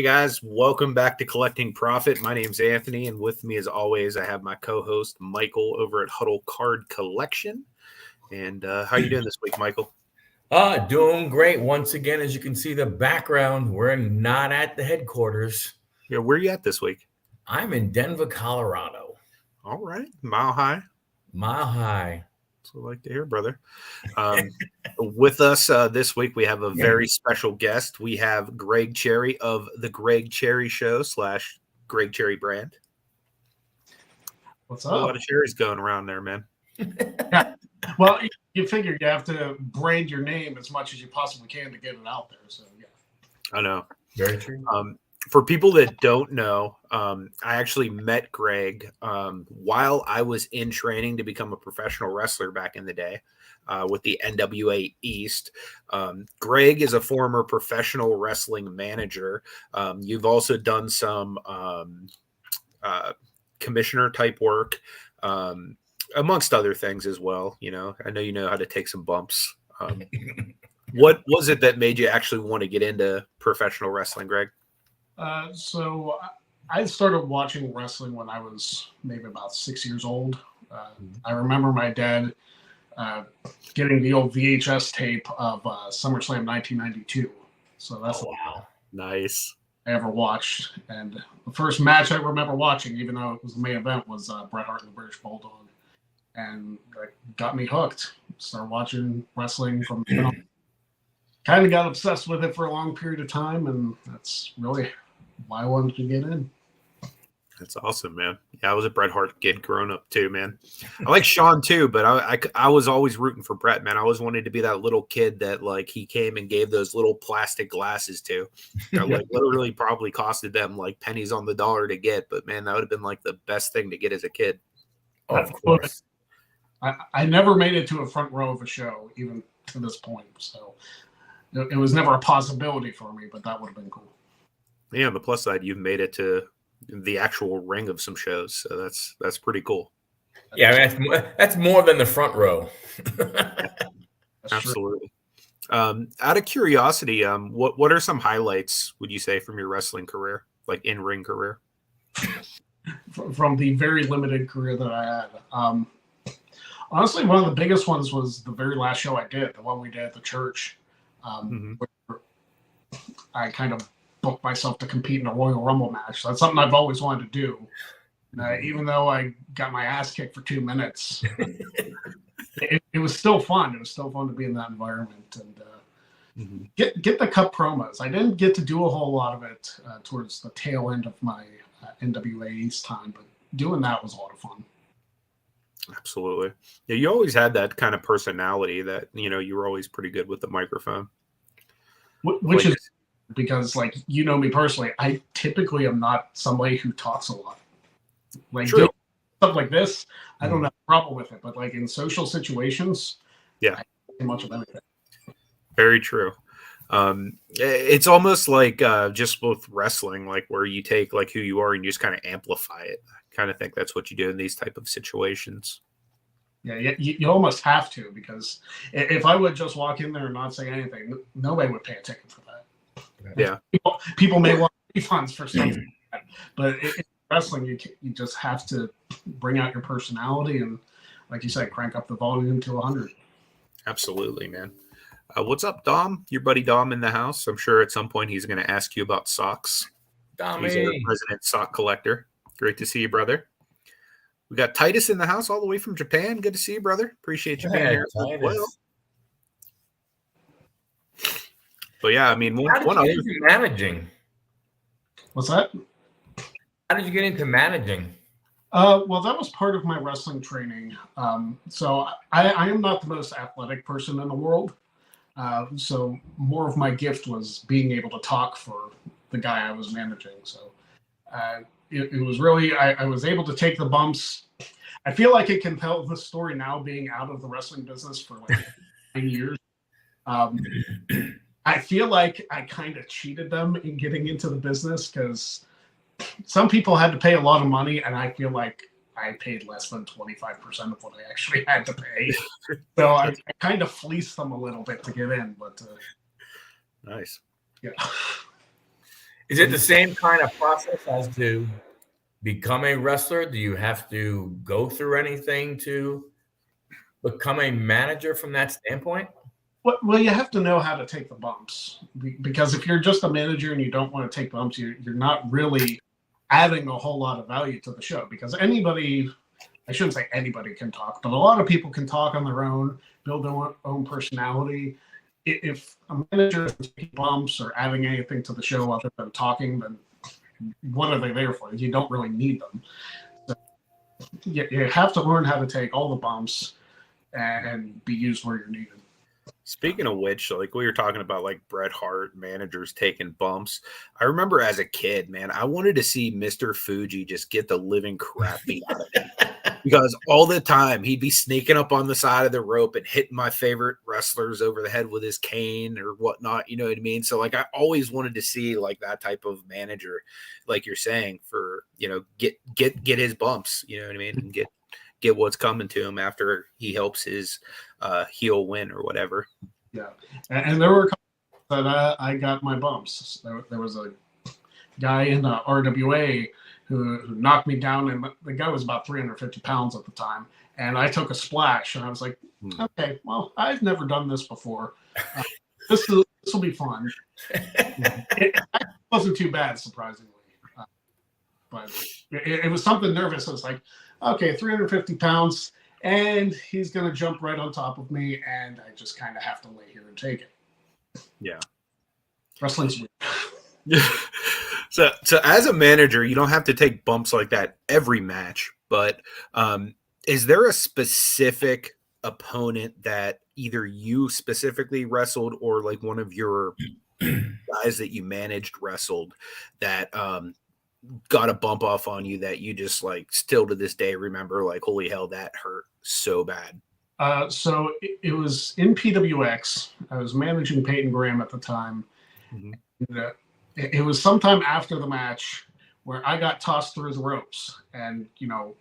Hey guys, welcome back to Collecting Profit. My name's Anthony, and with me, as always, I have my co-host Michael over at Huddle Card Collection. And how you doing this week, Michael? Doing great. Once again, as you can see the background, we're not at the headquarters. Yeah, where are you at this week? I'm in Denver, Colorado. All right, Mile High. Mile high. That's what I like to hear, brother. With us this week, we have a very special guest. We have Greg Cherry of the Greg Cherry Show / Greg Cherry brand. What's up? A lot of cherries going around there, man. Yeah. Well, you figure you have to brand your name as much as you possibly can to get it out there. So, yeah. I know. Very true. For people that don't know, I actually met Greg while I was in training to become a professional wrestler back in the day with the NWA East. Greg is a former professional wrestling manager. You've also done some commissioner type work, amongst other things as well. You know, I know you know how to take some bumps. What was it that made you actually want to get into professional wrestling, Greg? So I started watching wrestling when I was maybe about 6 years old. I remember my dad getting the old VHS tape of SummerSlam 1992. So that's Nice. I ever watched. And the first match I remember watching, even though it was the main event, was Bret Hart and the British Bulldog. And that got me hooked. Started watching wrestling from kind of got obsessed with it for a long period of time, and that's really why I wanted to get in. That's awesome, man. Yeah, I was a Bret Hart kid growing up too, man. I like Shawn too, but I was always rooting for Bret, man. I always wanted to be that little kid that like he came and gave those little plastic glasses to. That like literally probably costed them like pennies on the dollar to get, but man, that would have been like the best thing to get as a kid. Oh, of course. I never made it to a front row of a show, even to this point. So it was never a possibility for me, but that would have been cool. Yeah, on the plus side, you've made it to the actual ring of some shows, so that's pretty cool. Yeah, that's more than the front row. Absolutely. Out of curiosity, what are some highlights, would you say, from your wrestling career, like in-ring career? From the very limited career that I had. Honestly, one of the biggest ones was the very last show I did, the one we did at the church. Where I kind of booked myself to compete in a Royal Rumble match. So that's something I've always wanted to do. Even though I got my ass kicked for 2 minutes, it was still fun. It was still fun to be in that environment and get the cup promos. I didn't get to do a whole lot of it towards the tail end of my NWA East time, but doing that was a lot of fun. Absolutely. Yeah, you always had that kind of personality that, you know, you were always pretty good with the microphone. Which is because, like, you know me personally, I typically am not somebody who talks a lot. Like, stuff like this, I don't have a problem with it. But, like, in social situations, I don't say much of anything. Very true. It's almost like just with wrestling, like where you take like who you are and you just kind of amplify it. I kind of think that's what you do in these type of situations. Yeah, you almost have to, because if I would just walk in there and not say anything, nobody would pay a ticket for that. Yeah, people may want refunds for something like that, but in wrestling, you just have to bring out your personality and, like you said, crank up the volume to 100. Absolutely, man. What's up, Dom? Your buddy Dom in the house. I'm sure at some point he's going to ask you about socks. Dommy. He's a resident sock collector. Great to see you, brother. We got Titus in the house all the way from Japan. Good to see you, brother. Appreciate you being here as well. But yeah, I mean, how did you get into managing? What's that? How did you get into managing? Well, that was part of my wrestling training. So I am not the most athletic person in the world. So more of my gift was being able to talk for the guy I was managing. So it was really, I was able to take the bumps. I feel like it can tell the story now, being out of the wrestling business for like 9 years. I feel like I kind of cheated them in getting into the business, because some people had to pay a lot of money, and I feel like I paid less than 25% of what I actually had to pay. So I kind of fleeced them a little bit to get in, but nice. Yeah. Is it the same kind of process as to become a wrestler? Do you have to go through anything to become a manager from that standpoint? Well, you have to know how to take the bumps, because if you're just a manager and you don't want to take bumps, you're not really adding a whole lot of value to the show. Because anybody, I shouldn't say anybody can talk, but a lot of people can talk on their own, build their own personality. If a manager is taking bumps or adding anything to the show other than talking, then what are they there for? You don't really need them. So you have to learn how to take all the bumps and be used where you're needed. Speaking of which, like we were talking about, like Bret Hart managers taking bumps. I remember as a kid, man, I wanted to see Mr. Fuji just get the living crap beat out of him. Because all the time he'd be sneaking up on the side of the rope and hitting my favorite wrestlers over the head with his cane or whatnot. You know what I mean? So like I always wanted to see like that type of manager, like you're saying, for, you know, get his bumps, you know what I mean? And get what's coming to him after he helps his heel win or whatever. Yeah. And there were a couple that I got my bumps. There was a guy in RWA who knocked me down, and the guy was about 350 pounds at the time. And I took a splash, and I was like, okay, well, I've never done this before. This will be fun. It wasn't too bad, surprisingly. But it was something nervous. I was like, okay, 350 pounds, and he's going to jump right on top of me, and I just kind of have to lay here and take it. Yeah. Wrestling's weird. So as a manager, you don't have to take bumps like that every match, but is there a specific opponent that either you specifically wrestled or like one of your guys that you managed wrestled that got a bump off on you that you just like still to this day remember, like, holy hell, that hurt so bad? So it was in PWX. I was managing Peyton Graham at the time. Mm-hmm. And, it was sometime after the match where I got tossed through the ropes, and, you know,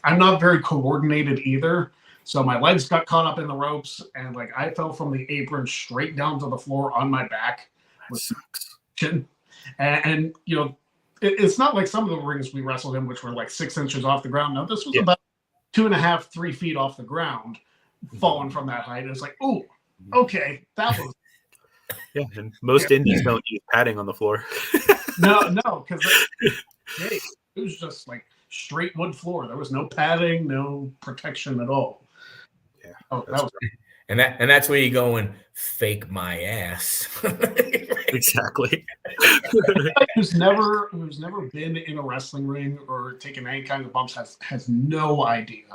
I'm not very coordinated either. So my legs got caught up in the ropes, and like I fell from the apron straight down to the floor on my back. That sucks. And you know, it's not like some of the rings we wrestled in, which were like 6 inches off the ground. No, this was about 2.5, 3 feet off the ground, falling from that height. It's like, oh, okay, that was. Yeah, and most indies don't use padding on the floor. No, because it was just like straight wood floor. There was no padding, no protection at all. Yeah, that was. And that's where you go and fake my ass. Exactly. who's never been in a wrestling ring or taken any kind of bumps has no idea.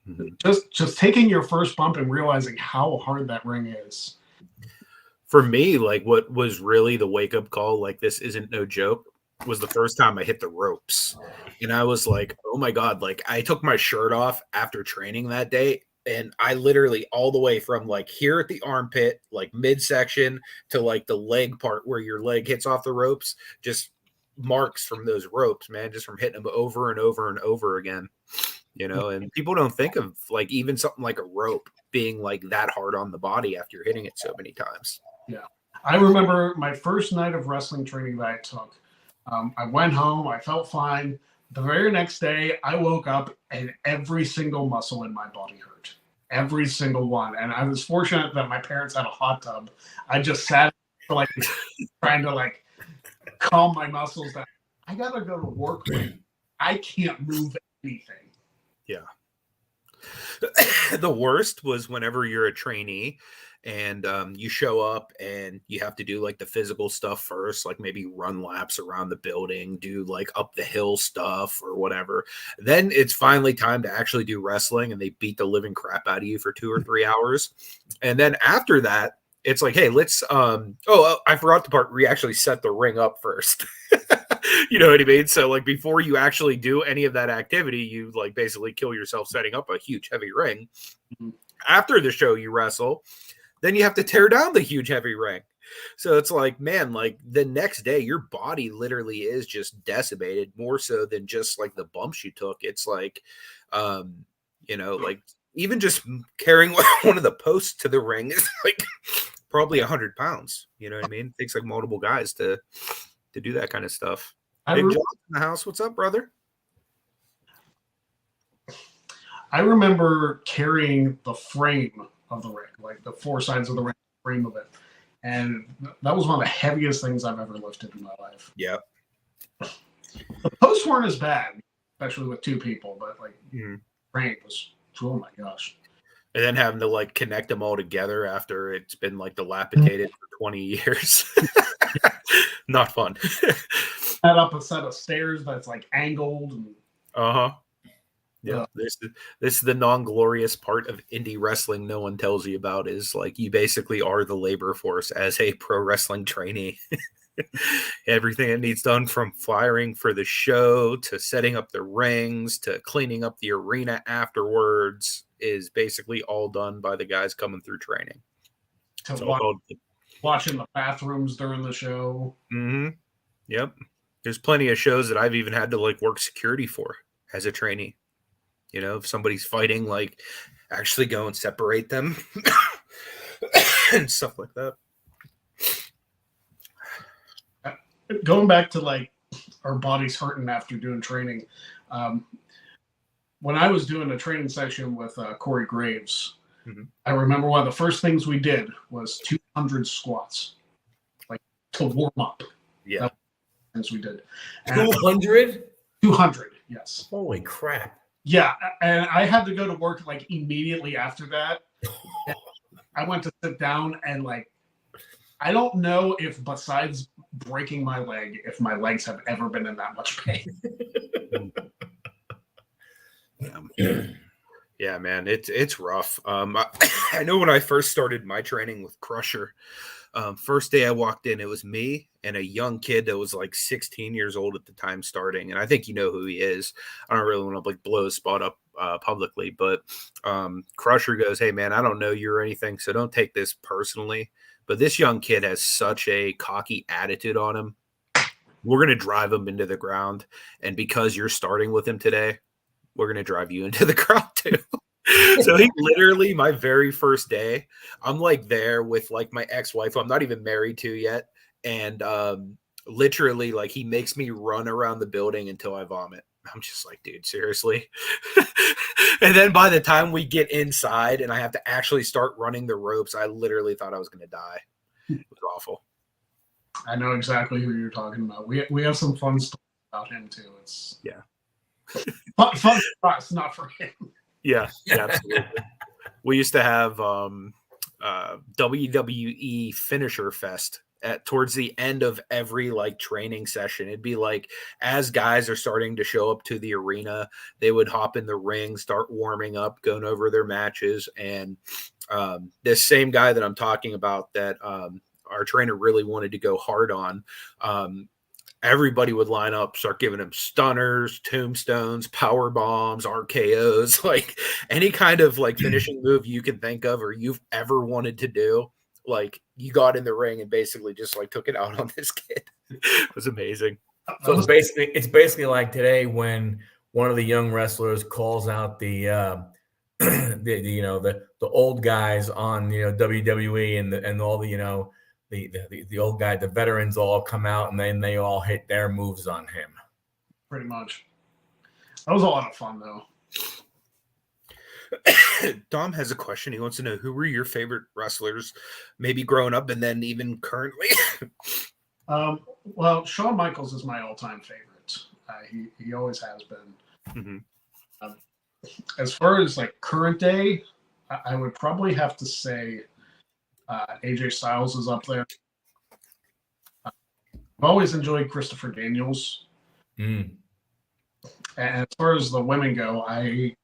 Mm-hmm. Just taking your first bump and realizing how hard that ring is. For me, like what was really the wake up call, like this isn't no joke, was the first time I hit the ropes. And I was like, oh my God, like I took my shirt off after training that day. And I literally all the way from like here at the armpit, like midsection to like the leg part where your leg hits off the ropes, just marks from those ropes, man, just from hitting them over and over and over again, you know. And people don't think of like even something like a rope being like that hard on the body after you're hitting it so many times. Yeah. I remember my first night of wrestling training that I took. I went home, I felt fine. The very next day, I woke up and every single muscle in my body hurt. Every single one. And I was fortunate that my parents had a hot tub. I just sat like trying to like calm my muscles down. I gotta go to work. I can't move anything. Yeah. The worst was whenever you're a trainee and you show up and you have to do like the physical stuff first, like maybe run laps around the building, do like up the hill stuff or whatever. Then it's finally time to actually do wrestling, and they beat the living crap out of you for 2 or 3 hours. And then after that, it's like, hey, let's I forgot the part where you actually set the ring up first. You know what I mean? So like before you actually do any of that activity, you like basically kill yourself setting up a huge heavy ring. Mm-hmm. After the show you wrestle, then you have to tear down the huge heavy ring. So it's like, man, like the next day your body literally is just decimated more so than just like the bumps you took. It's like, you know, like even just carrying one of the posts to the ring is like probably 100 pounds. You know what I mean? It takes like multiple guys to do that kind of stuff. I Big re- John in the house. What's up, brother? I remember carrying the frame of the ring, like the four sides of the ring, frame of it. And that was one of the heaviest things I've ever lifted in my life. Yeah. The posts weren't as bad, especially with two people, but like frame was, oh my gosh. And then having to like connect them all together after it's been like dilapidated for 20 years. Not fun. Set up a set of stairs that's like angled. And, yeah. This is the non-glorious part of indie wrestling no one tells you about, is like you basically are the labor force as a pro wrestling trainee. Everything that needs done, from flying for the show to setting up the rings to cleaning up the arena afterwards, is basically all done by the guys coming through training. Watching the bathrooms during the show. Yep. There's plenty of shows that I've even had to like work security for as a trainee. You know, if somebody's fighting, like actually go and separate them and stuff like that. Going back to like our bodies hurting after doing training. When I was doing a training session with Corey Graves, I remember one of the first things we did was 200 squats, like to warm up. Yeah. Things we did. 200? 200, yes. Holy crap. Yeah, and I had to go to work like immediately after that. I went to sit down and like, I don't know if besides breaking my leg, if my legs have ever been in that much pain. Yeah, man, it's rough. I know when I first started my training with Crusher, first day I walked in, it was me and a young kid that was like 16 years old at the time starting. And I think you know who he is. I don't really want to like blow his spot up publicly, but Crusher goes, "Hey man, I don't know you or anything, so don't take this personally. But this young kid has such a cocky attitude on him. We're going to drive him into the ground. And because you're starting with him today, we're going to drive you into the ground too." So he literally, my very first day, I'm like there with like my ex-wife, who I'm not even married to yet. And literally like he makes me run around the building until I vomit. I'm just like, dude, seriously? And then by the time we get inside and I have to actually start running the ropes, I literally thought I was going to die. It was awful. I know exactly who you're talking about. We have some fun stuff about him too. It's fun for us, not for him. Yeah, absolutely. We used to have WWE Finisher Fest towards the end of every like training session. It'd be like, as guys are starting to show up to the arena, they would hop in the ring, start warming up, going over their matches. And this same guy that I'm talking about that our trainer really wanted to go hard on, everybody would line up, start giving him stunners, tombstones, power bombs, RKOs, like any kind of like finishing move you can think of or you've ever wanted to do. Like you got in the ring and basically just like took it out on this kid. It was amazing. So it's basically like today when one of the young wrestlers calls out the old guys on WWE and all the the old guy, the veterans all come out and then they all hit their moves on him. Pretty much. That was a lot of fun though. Dom has a question. He wants to know, who were your favorite wrestlers, maybe growing up and then even currently? Well, Shawn Michaels is my all-time favorite. He always has been. As far as like current day, I would probably have to say AJ Styles is up there. I've always enjoyed Christopher Daniels. And as far as the women go, I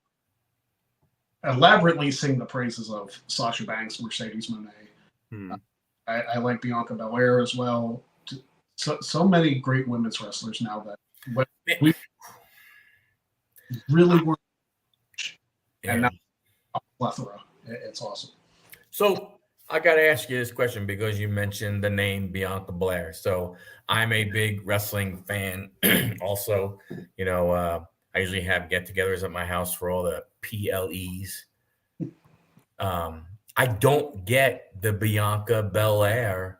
elaborately sing the praises of Sasha Banks, Mercedes Moné. I like Bianca Belair as well. So many great women's wrestlers now that we really were. And now a plethora. It's awesome. So I got to ask you this question because you mentioned the name Bianca Belair. So I'm a big wrestling fan. Also, I usually have get-togethers at my house for all the PLEs. I don't get the Bianca Belair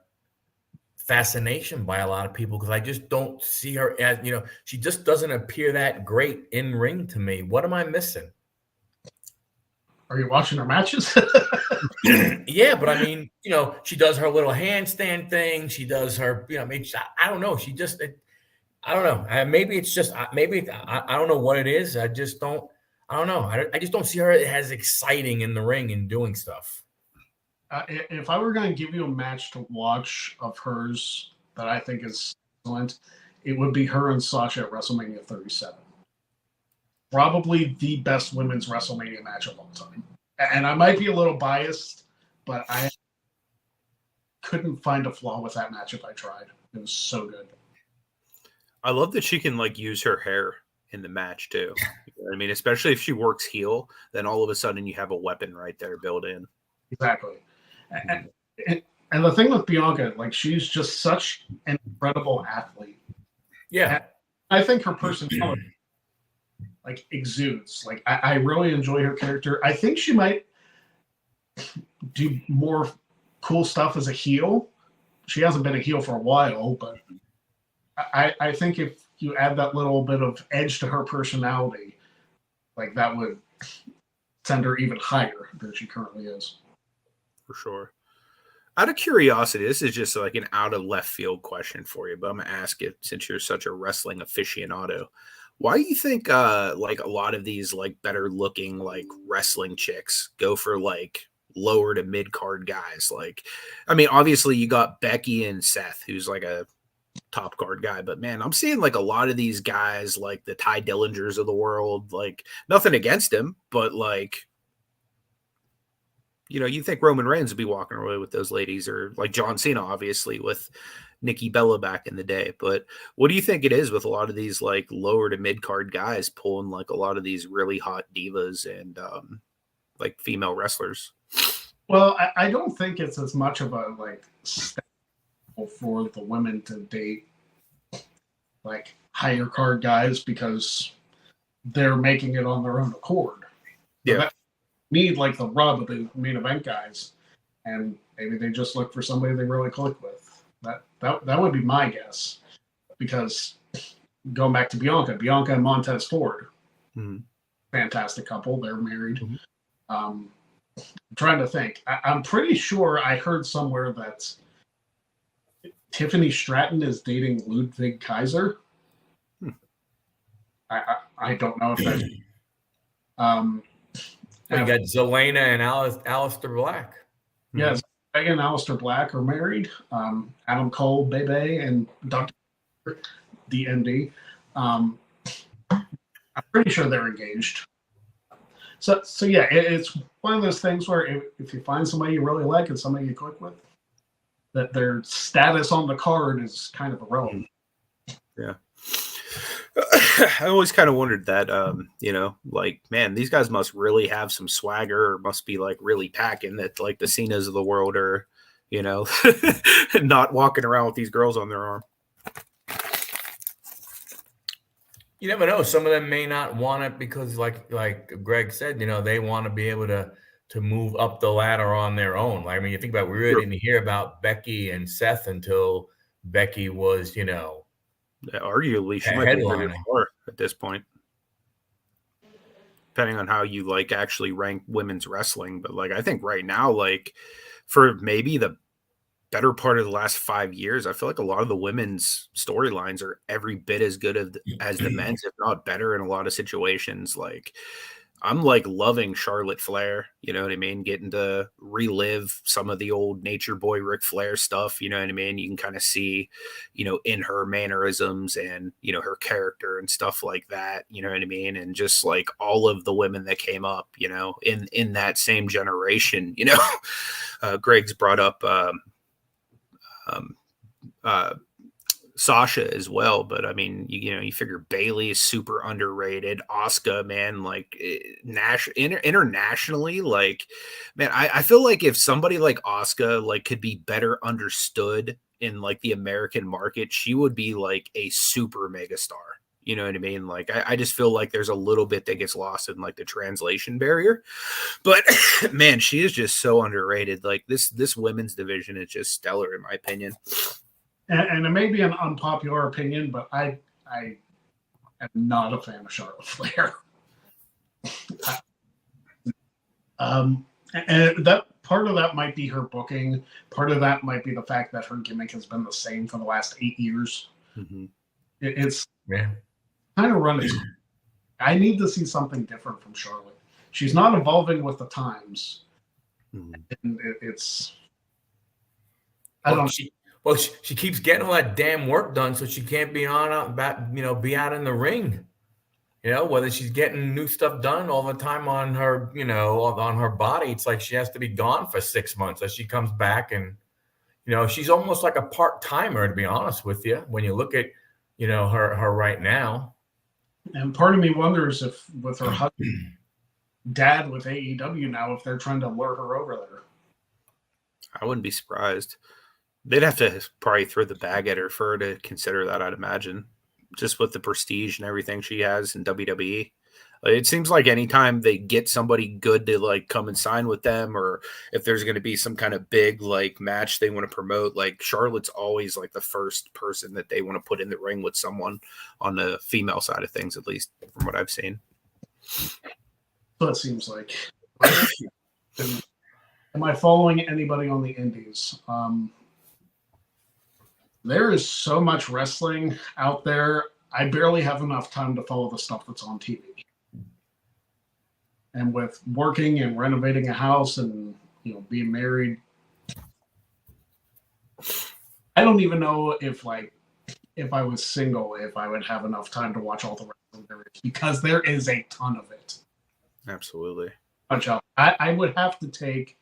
fascination by a lot of people because I just don't see her as, she just doesn't appear that great in ring to me. What am I missing? Are you watching her matches? Yeah, but I mean, she does her little handstand thing. She does her, I don't know. She just, I don't know. Maybe it's just, maybe I don't know what it is. I just don't, I don't know. I just don't see her as exciting in the ring and doing stuff. If I were going to give you a match to watch of hers that I think is excellent, it would be her and Sasha at WrestleMania 37. Probably the best women's WrestleMania match of all time. And I might be a little biased, but I couldn't find a flaw with that match if I tried. It was so good. I love that she can like use her hair in the match too. You know what I mean, especially if she works heel, then all of a sudden you have a weapon right there built in. Exactly. And the thing with Bianca, like, she's just such an incredible athlete. Yeah. And I think her personality like exudes. Like, I really enjoy her character. I think she might do more cool stuff as a heel. She hasn't been a heel for a while, but I think if you add that little bit of edge to her personality, like, that would send her even higher than she currently is. For sure. Out of curiosity, this is just like an out of left field question for you, but I'm gonna ask it since you're such a wrestling aficionado. Why do you think like a lot of these like better looking like wrestling chicks go for like lower to mid card guys? Like, I mean, obviously you got Becky and Seth, who's like a top card guy, but man, I'm seeing like a lot of these guys like the Ty Dillingers of the world, like nothing against him, but like, you think Roman Reigns would be walking away with those ladies, or like John Cena, obviously, with Nikki Bella back in the day. But what do you think it is with a lot of these like lower to mid card guys pulling like a lot of these really hot divas and like female wrestlers? Well, I don't think it's as much of a like step for the women to date like higher card guys because they're making it on their own accord. Yeah. Need like the rub of the main event guys, and maybe they just look for somebody they really click with. That would be my guess, because going back to Bianca and Montez Ford, fantastic couple. They're married. I'm trying to think. I'm pretty sure I heard somewhere that Tiffany Stratton is dating Ludwig Kaiser. I don't know if that's. We got Zelena and Aleister Black. Yes, Megan and Aleister Black are married. Adam Cole, Bebe, and Dr. DMD. I'm pretty sure they're engaged. So yeah, it's one of those things where if you find somebody you really like and somebody you click with, that their status on the card is kind of irrelevant. Yeah. I always kind of wondered that, like, man, these guys must really have some swagger, or must be like really packing, that like the Cenas of the world are, not walking around with these girls on their arm. You never know. Some of them may not want it because, like Greg said, they want to be able to move up the ladder on their own. Like, I mean, you think about it, we really didn't hear about Becky and Seth until Becky was, arguably she might be pretty far at this point, depending on how you like actually rank women's wrestling. But like, I think right now, like for maybe the better part of the last 5 years, I feel like a lot of the women's storylines are every bit as good as the men's, if not better in a lot of situations. Like, I'm like loving Charlotte Flair, you know what I mean? Getting to relive some of the old Nature Boy Ric Flair stuff, you know what I mean? You can kind of see, in her mannerisms and, her character and stuff like that, you know what I mean? And just like all of the women that came up, in that same generation, Greg's brought up Sasha as well, but I mean, you figure Bailey is super underrated. Asuka, man, like internationally, like, man, I feel like if somebody like Asuka like could be better understood in like the American market, she would be like a super mega star. You know what I mean? Like, I just feel like there's a little bit that gets lost in like the translation barrier. But man, she is just so underrated. Like this women's division is just stellar in my opinion. And it may be an unpopular opinion, but I am not a fan of Charlotte Flair. And that part of that might be her booking. Part of that might be the fact that her gimmick has been the same for the last 8 years. Mm-hmm. It's kind of run its. I need to see something different from Charlotte. She's not evolving with the times. Mm-hmm. And it's. She keeps getting all that damn work done, so she can't be be out in the ring. You know, whether she's getting new stuff done all the time on her, on her body, it's like she has to be gone for 6 months as she comes back. And, she's almost like a part-timer, to be honest with you, when you look at, her right now. And part of me wonders if with her husband, dad with AEW now, if they're trying to lure her over there. I wouldn't be surprised. They'd have to probably throw the bag at her for her to consider that, I'd imagine. Just with the prestige and everything she has in WWE. It seems like anytime they get somebody good to like come and sign with them, or if there's going to be some kind of big like match they want to promote, like Charlotte's always like the first person that they want to put in the ring with someone on the female side of things, at least from what I've seen. So it seems like. Am I following anybody on the indies? There is so much wrestling out there. I barely have enough time to follow the stuff that's on TV. And with working and renovating a house and, being married, I don't even know if I was single, if I would have enough time to watch all the wrestling there is, because there is a ton of it. Absolutely. I would have to take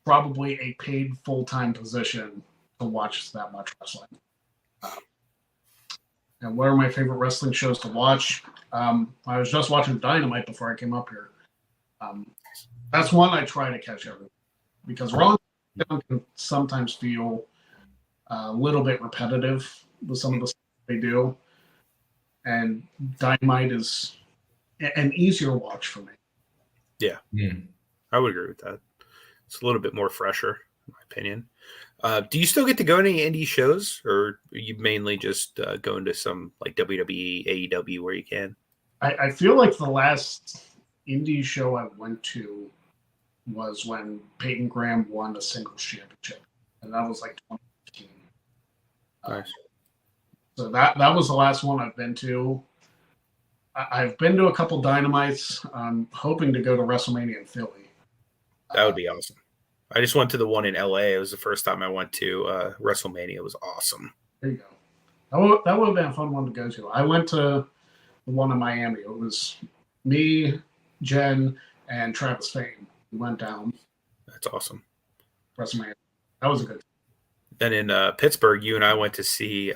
probably a paid full-time position to watch that much wrestling. And what are my favorite wrestling shows to watch? I was just watching Dynamite before I came up here. That's one I try to catch every week because Raw can sometimes feel a little bit repetitive with some of the stuff they do. And Dynamite is an easier watch for me. Yeah. I would agree with that. It's a little bit more fresher, in my opinion. Do you still get to go to any indie shows, or are you mainly just going to some like WWE, AEW where you can? I feel like the last indie show I went to was when Peyton Graham won a singles championship, and that was like 2015. Nice. So that was the last one I've been to. I've been to a couple Dynamites. I'm hoping to go to WrestleMania in Philly. That would be awesome. I just went to the one in LA. It was the first time I went to WrestleMania. It was awesome. There you go. That would have been a fun one to go to. I went to the one in Miami. It was me, Jen, and Travis Fane. We went down. That's awesome. WrestleMania. That was a good time. Then in Pittsburgh, you and I went to see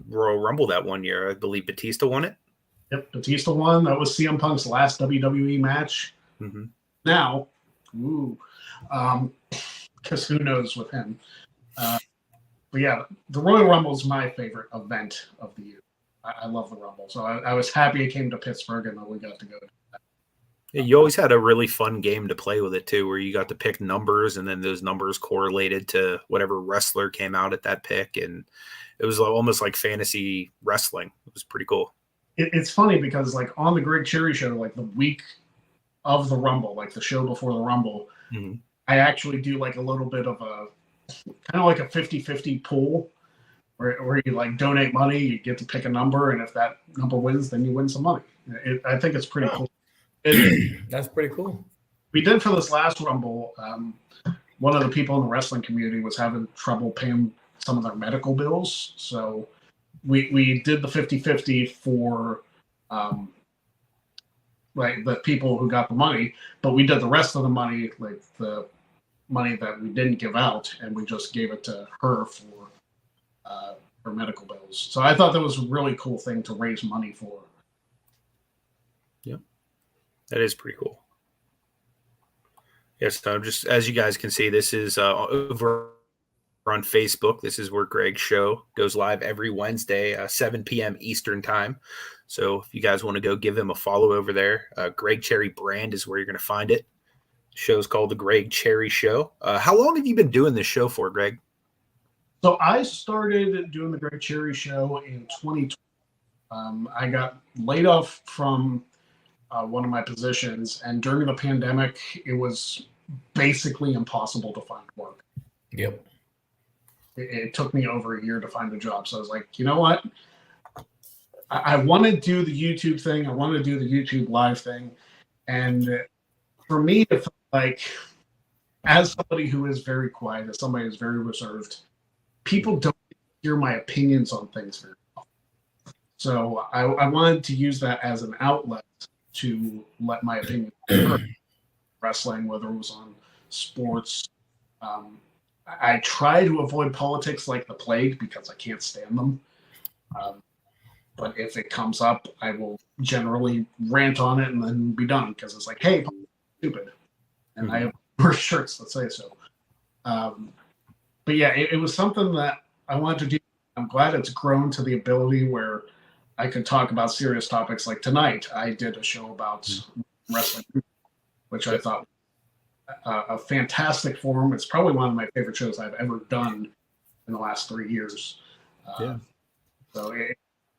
Royal Rumble that one year. I believe Batista won it. Yep, Batista won. That was CM Punk's last WWE match. Mm-hmm. Now, because who knows with him. But yeah, the Royal Rumble is my favorite event of the year. I love the Rumble. So I was happy it came to Pittsburgh and then we got to go to that. Yeah, you always had a really fun game to play with it too, where you got to pick numbers and then those numbers correlated to whatever wrestler came out at that pick. And it was almost like fantasy wrestling. It was pretty cool. It's funny because like on the Greg Cherry show, like the week of the Rumble, like the show before the Rumble, mm-hmm. I actually do like a little bit of a kind of like a 50-50 pool where you like donate money, you get to pick a number, and if that number wins, then you win some money. I think it's pretty cool. That's pretty cool. We did for this last Rumble. One of the people in the wrestling community was having trouble paying some of their medical bills. So we did the 50-50 for like the people who got the money, but we did the rest of the money, like the money that we didn't give out, and we just gave it to her for her medical bills. So I thought that was a really cool thing to raise money for. Yeah, that is pretty cool. Yes, so just as you guys can see, this is over We're on Facebook. This is where Greg's show goes live every Wednesday, 7 p.m. Eastern time. So if you guys want to go give him a follow over there, Greg Cherry Brand is where you're going to find it. The show's called The Greg Cherry Show. How long have you been doing this show for, Greg? So I started doing The Greg Cherry Show in 2020. I got laid off from one of my positions, and during the pandemic, it was basically impossible to find work. Yep. It took me over a year to find a job. So I was like, you know what? I want to do the YouTube thing. I want to do the YouTube live thing. And for me, it felt like, as somebody who is very quiet, as somebody who's very reserved, people don't hear my opinions on things very well. So I wanted to use that as an outlet to let my opinion wrestling, whether it was on sports. I try to avoid politics like the plague because I can't stand them. But if it comes up, I will generally rant on it and then be done because it's like, hey, stupid. And I have more shirts that say so. But yeah, it was something that I wanted to do. I'm glad it's grown to the ability where I could talk about serious topics. Like tonight, I did a show about wrestling, which I thought a fantastic forum. It's probably one of my favorite shows I've ever done in the last 3 years. So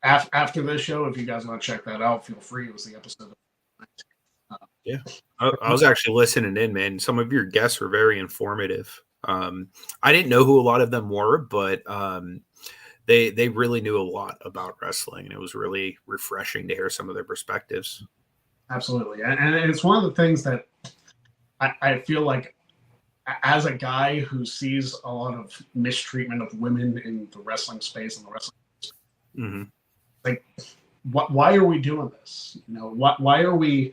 after this show, if you guys want to check that out, feel free. It was the episode. I was actually listening in, man. Some of your guests were very informative. I didn't know who a lot of them were, but they really knew a lot about wrestling, and it was really refreshing to hear some of their perspectives. Absolutely. And it's one of the things that I feel like, as a guy who sees a lot of mistreatment of women in the wrestling space and the wrestling space, like, why are we doing this? You know, why are we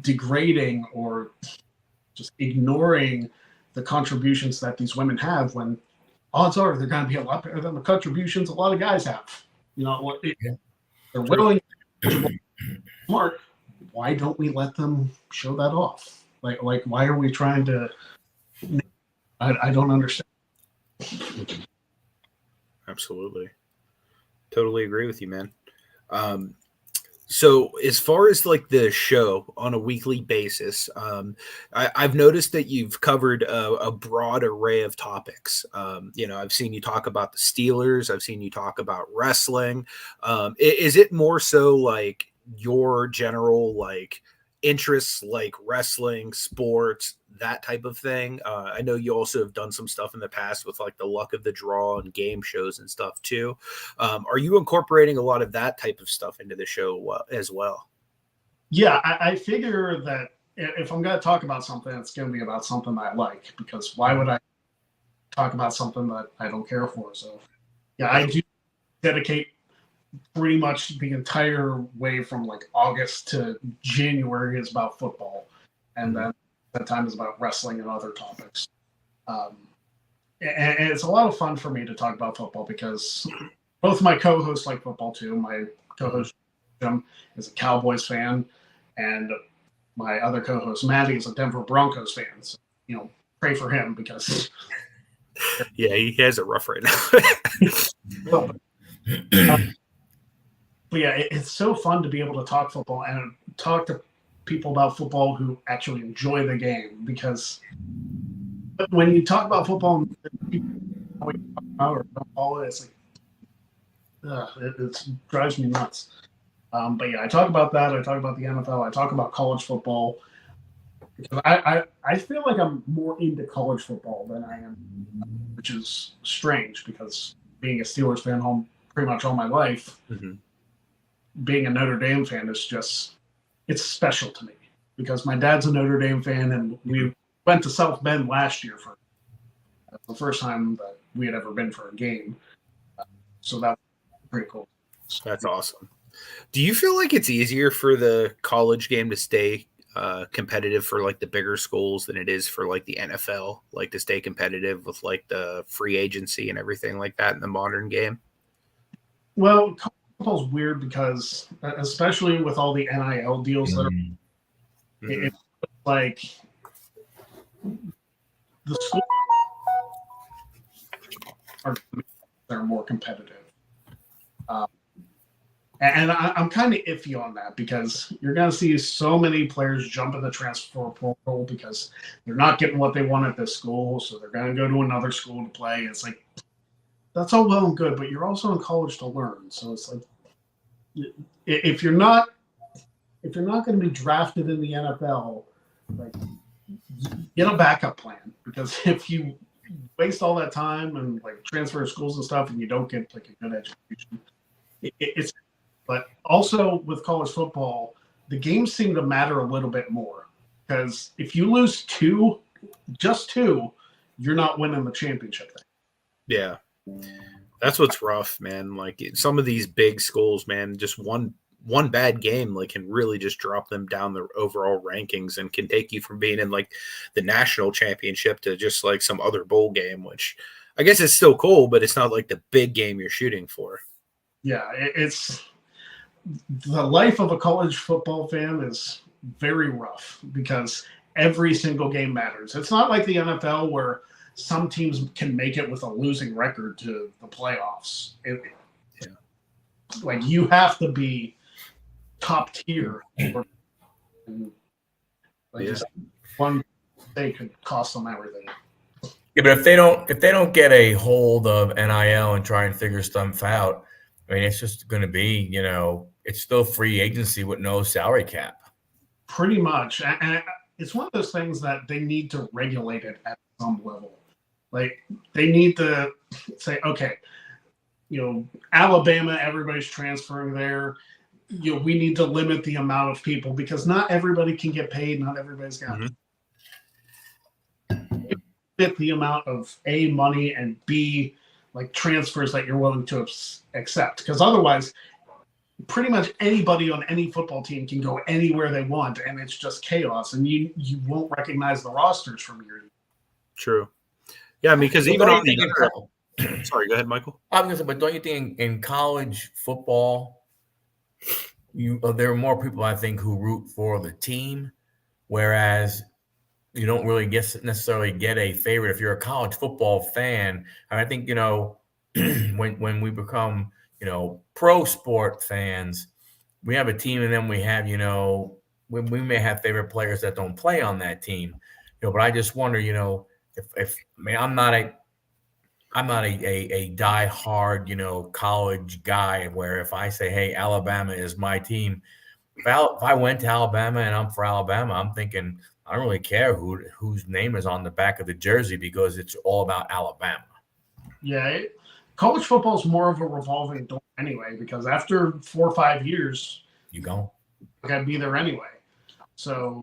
degrading or just ignoring the contributions that these women have when odds are they're going to be a lot better than the contributions a lot of guys have? You know, they're willing, smart. Why don't we let them show that off? Like, why are we trying to? I don't understand. Absolutely, totally agree with you, man. So as far as like the show on a weekly basis, I've noticed that you've covered a broad array of topics. I've seen you talk about the Steelers. I've seen you talk about wrestling. Is it more so like your general like interests, like wrestling, sports, that type of thing? I know you also have done some stuff in the past with like the luck of the draw and game shows and stuff too. Are you incorporating a lot of that type of stuff into the show as well? Yeah, I figure that if I'm going to talk about something, it's going to be about something that I like, because why would I talk about something that I don't care for? So yeah, I do dedicate pretty much the entire way from like August to January is about football, and then that time is about wrestling and other topics. And it's a lot of fun for me to talk about football because both my co-hosts like football too. My co-host Jim is a Cowboys fan, and my other co-host Maddie is a Denver Broncos fan. So, you know, pray for him because yeah, he has it rough right now. But yeah, it's so fun to be able to talk football and talk to people about football who actually enjoy the game, because when you talk about football and people or don't follow it, it's like it drives me nuts. But yeah, I talk about that. I talk about the NFL. I talk about college football. Because I feel like I'm more into college football than I am, which is strange because being a Steelers fan pretty much all my life, being a Notre Dame fan is just, it's special to me because my dad's a Notre Dame fan, and we went to South Bend last year for the first time that we had ever been for a game. So that was pretty cool. That's awesome. Do you feel like it's easier for the college game to stay competitive for like the bigger schools than it is for like the NFL, like to stay competitive with like the free agency and everything like that in the modern game? Well, college football is weird because, especially with all the NIL deals that are, it's like the school. they're more competitive. And I'm kind of iffy on that because you're going to see so many players jump in the transfer portal because they're not getting what they want at this school, so they're going to go to another school to play. It's like, that's all well and good, but you're also in college to learn. So it's like, if you're not going to be drafted in the NFL, like, get a backup plan, because if you waste all that time and like transfer to schools and stuff and you don't get like a good education, it's. But also with college football, the games seem to matter a little bit more, because if you lose just two, you're not winning the championship thing. Yeah, that's what's rough, man. Like some of these big schools, man, just one bad game like can really just drop them down the overall rankings and can take you from being in like the national championship to just like some other bowl game, which I guess is still cool, but it's not like the big game you're shooting for. Yeah, it's the life of a college football fan is very rough because every single game matters. It's not like the NFL where some teams can make it with a losing record to the playoffs. Like you have to be top tier. Just one thing could cost them everything. Yeah, but if they don't get a hold of NIL and try and figure stuff out, I mean, it's just going to be, it's still free agency with no salary cap. Pretty much. And it's one of those things that they need to regulate it at some level. Like, they need to say, okay, Alabama, everybody's transferring there. We need to limit the amount of people because not everybody can get paid. Not everybody's got fit the amount of A, money, and B, like transfers that you're willing to accept, because otherwise pretty much anybody on any football team can go anywhere they want and it's just chaos and you won't recognize the rosters from year to year. True. Yeah, because even on the sorry, go ahead, Michael. I was gonna say, but don't you think in college football there are more people I think who root for the team, whereas you don't really necessarily get a favorite if you're a college football fan. And I think, when we become, pro sport fans, we have a team and then we have, we may have favorite players that don't play on that team. But I just wonder, I'm not a diehard, college guy where if I say, hey, Alabama is my team, if I went to Alabama and I'm for Alabama, I'm thinking, I don't really care whose name is on the back of the jersey because it's all about Alabama. Yeah, college football is more of a revolving door anyway, because after 4 or 5 years, you got to be there anyway. So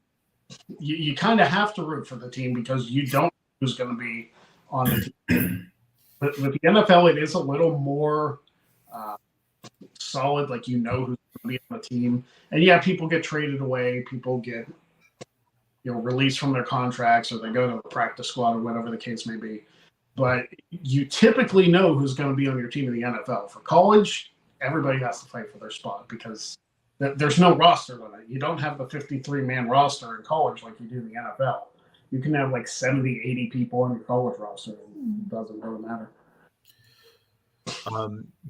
you kind of have to root for the team because you don't know who's going to be on the team. But with the NFL, it is a little more solid, like who's going to be on the team. And yeah, people get traded away, people get released from their contracts, or they go to the practice squad or whatever the case may be. But you typically know who's going to be on your team in the NFL. For college, everybody has to fight for their spot because there's no roster limit. You don't have the 53-man roster in college like you do in the NFL. You can have like 70, 80 people on your college roster. It doesn't really matter.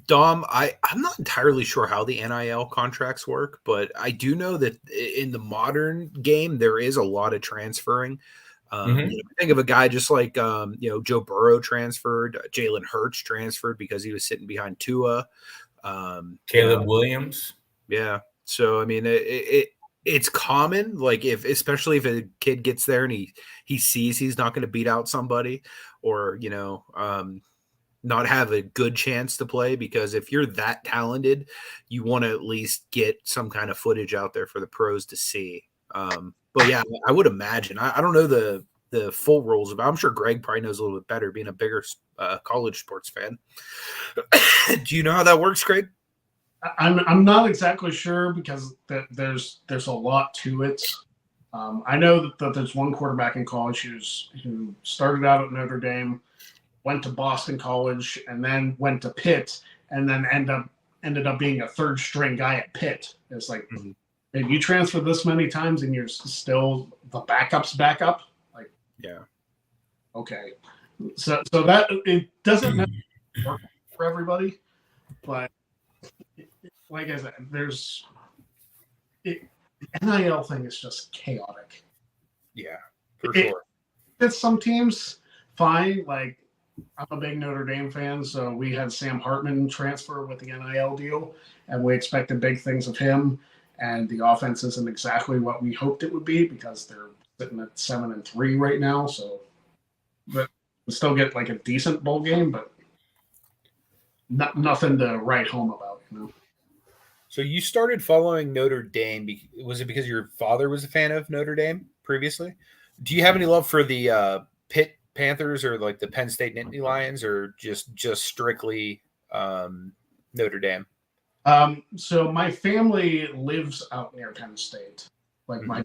Dom, I'm not entirely sure how the NIL contracts work, but I do know that in the modern game, there is a lot of transferring. Think of a guy just like, Joe Burrow transferred, Jalen Hurts transferred because he was sitting behind Tua. Caleb Williams. Yeah. So, I mean, it's common, like especially if a kid gets there and he sees he's not going to beat out somebody or, not have a good chance to play, because if you're that talented, you want to at least get some kind of footage out there for the pros to see. But yeah, I would imagine. I don't know the full rules of it. I'm sure Greg probably knows a little bit better, being a bigger college sports fan. Do you know how that works, Greg? I'm not exactly sure because there's a lot to it. I know that there's one quarterback in college who started out at Notre Dame, went to Boston College, and then went to Pitt, and then ended up being a third-string guy at Pitt. It's like, if you transfer this many times and you're still the backup's backup, like, yeah, okay. So that it doesn't matter work for everybody. But like I said, the NIL thing is just chaotic. Yeah, for sure. It's some teams fine. Like, I'm a big Notre Dame fan, so we had Sam Hartman transfer with the NIL deal, and we expected big things of him. And the offense isn't exactly what we hoped it would be because they're sitting at 7-3 right now. So, but we still get like a decent bowl game, but nothing to write home about, you know. So you started following Notre Dame. Was it because your father was a fan of Notre Dame previously? Do you have any love for the Pitt Panthers or like the Penn State Nittany Lions, or just strictly Notre Dame? So my family lives out near Penn State. Like my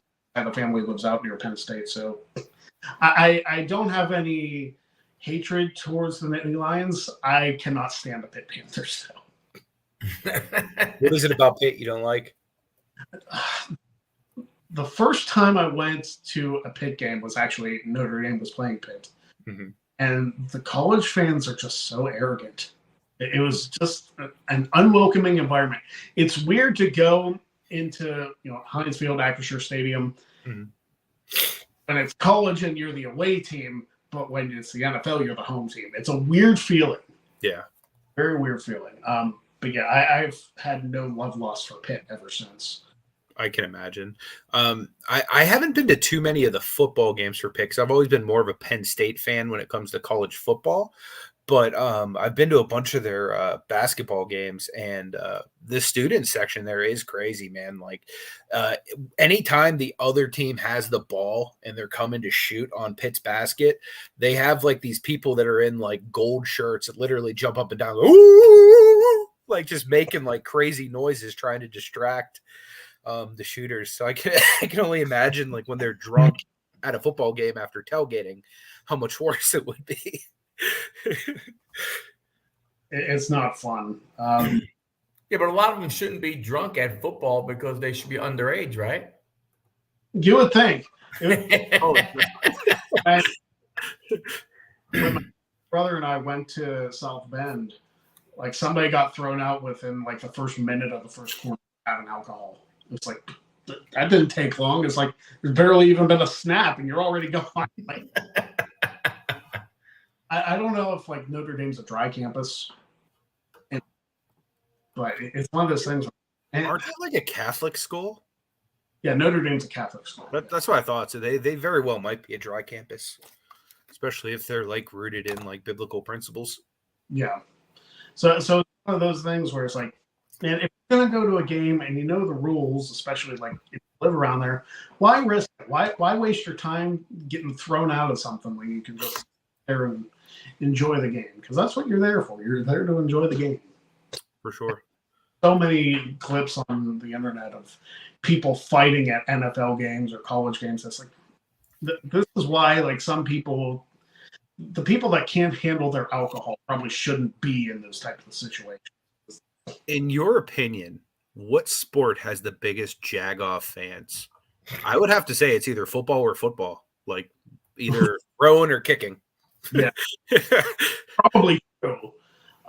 family lives out near Penn State, so I don't have any hatred towards the Nittany Lions. I cannot stand the Pitt Panthers, though. What is it about Pitt you don't like? The first time I went to a Pitt game was actually Notre Dame was playing Pitt. And the college fans are just so arrogant. It was just an unwelcoming environment. It's weird to go into, Heinz Field, Acrisure Stadium when it's college and you're the away team, but when it's the NFL, you're the home team. It's a weird feeling. Yeah. Very weird feeling. But yeah, I've had no love lost for Pitt ever since. I can imagine. I haven't been to too many of the football games for Pitt because I've always been more of a Penn State fan when it comes to college football. But I've been to a bunch of their basketball games, and the student section there is crazy, man. Like anytime the other team has the ball and they're coming to shoot on Pitt's basket, they have like these people that are in like gold shirts that literally jump up and down, ooh, like just making like crazy noises trying to distract the shooters. So I can only imagine like when they're drunk at a football game after tailgating, how much worse it would be. It's not fun. Yeah, but a lot of them shouldn't be drunk at football because they should be underage, right? You would think. When my brother and I went to South Bend, like somebody got thrown out within like the first minute of the first quarter having alcohol. It's like that didn't take long. It's like there's barely even been a snap and you're already gone. Like, I don't know if like Notre Dame's a dry campus, but it's one of those things. Aren't they like a Catholic school? Yeah, Notre Dame's a Catholic school. That's what I thought. So they very well might be a dry campus, especially if they're like rooted in like biblical principles. Yeah. So it's one of those things where it's like, man, if you're gonna go to a game and you know the rules, especially like if you live around there, why risk it? Why waste your time getting thrown out of something when you can just sit there and enjoy the game? Because that's what you're there for. You're there to enjoy the game. For sure. So many clips on the internet of people fighting at NFL games or college games. That's like, this is why like some people, the people that can't handle their alcohol probably shouldn't be in those types of situations. In your opinion, what sport has the biggest jag-off fans? I would have to say it's either football or football, like either throwing or kicking. Yeah, probably true.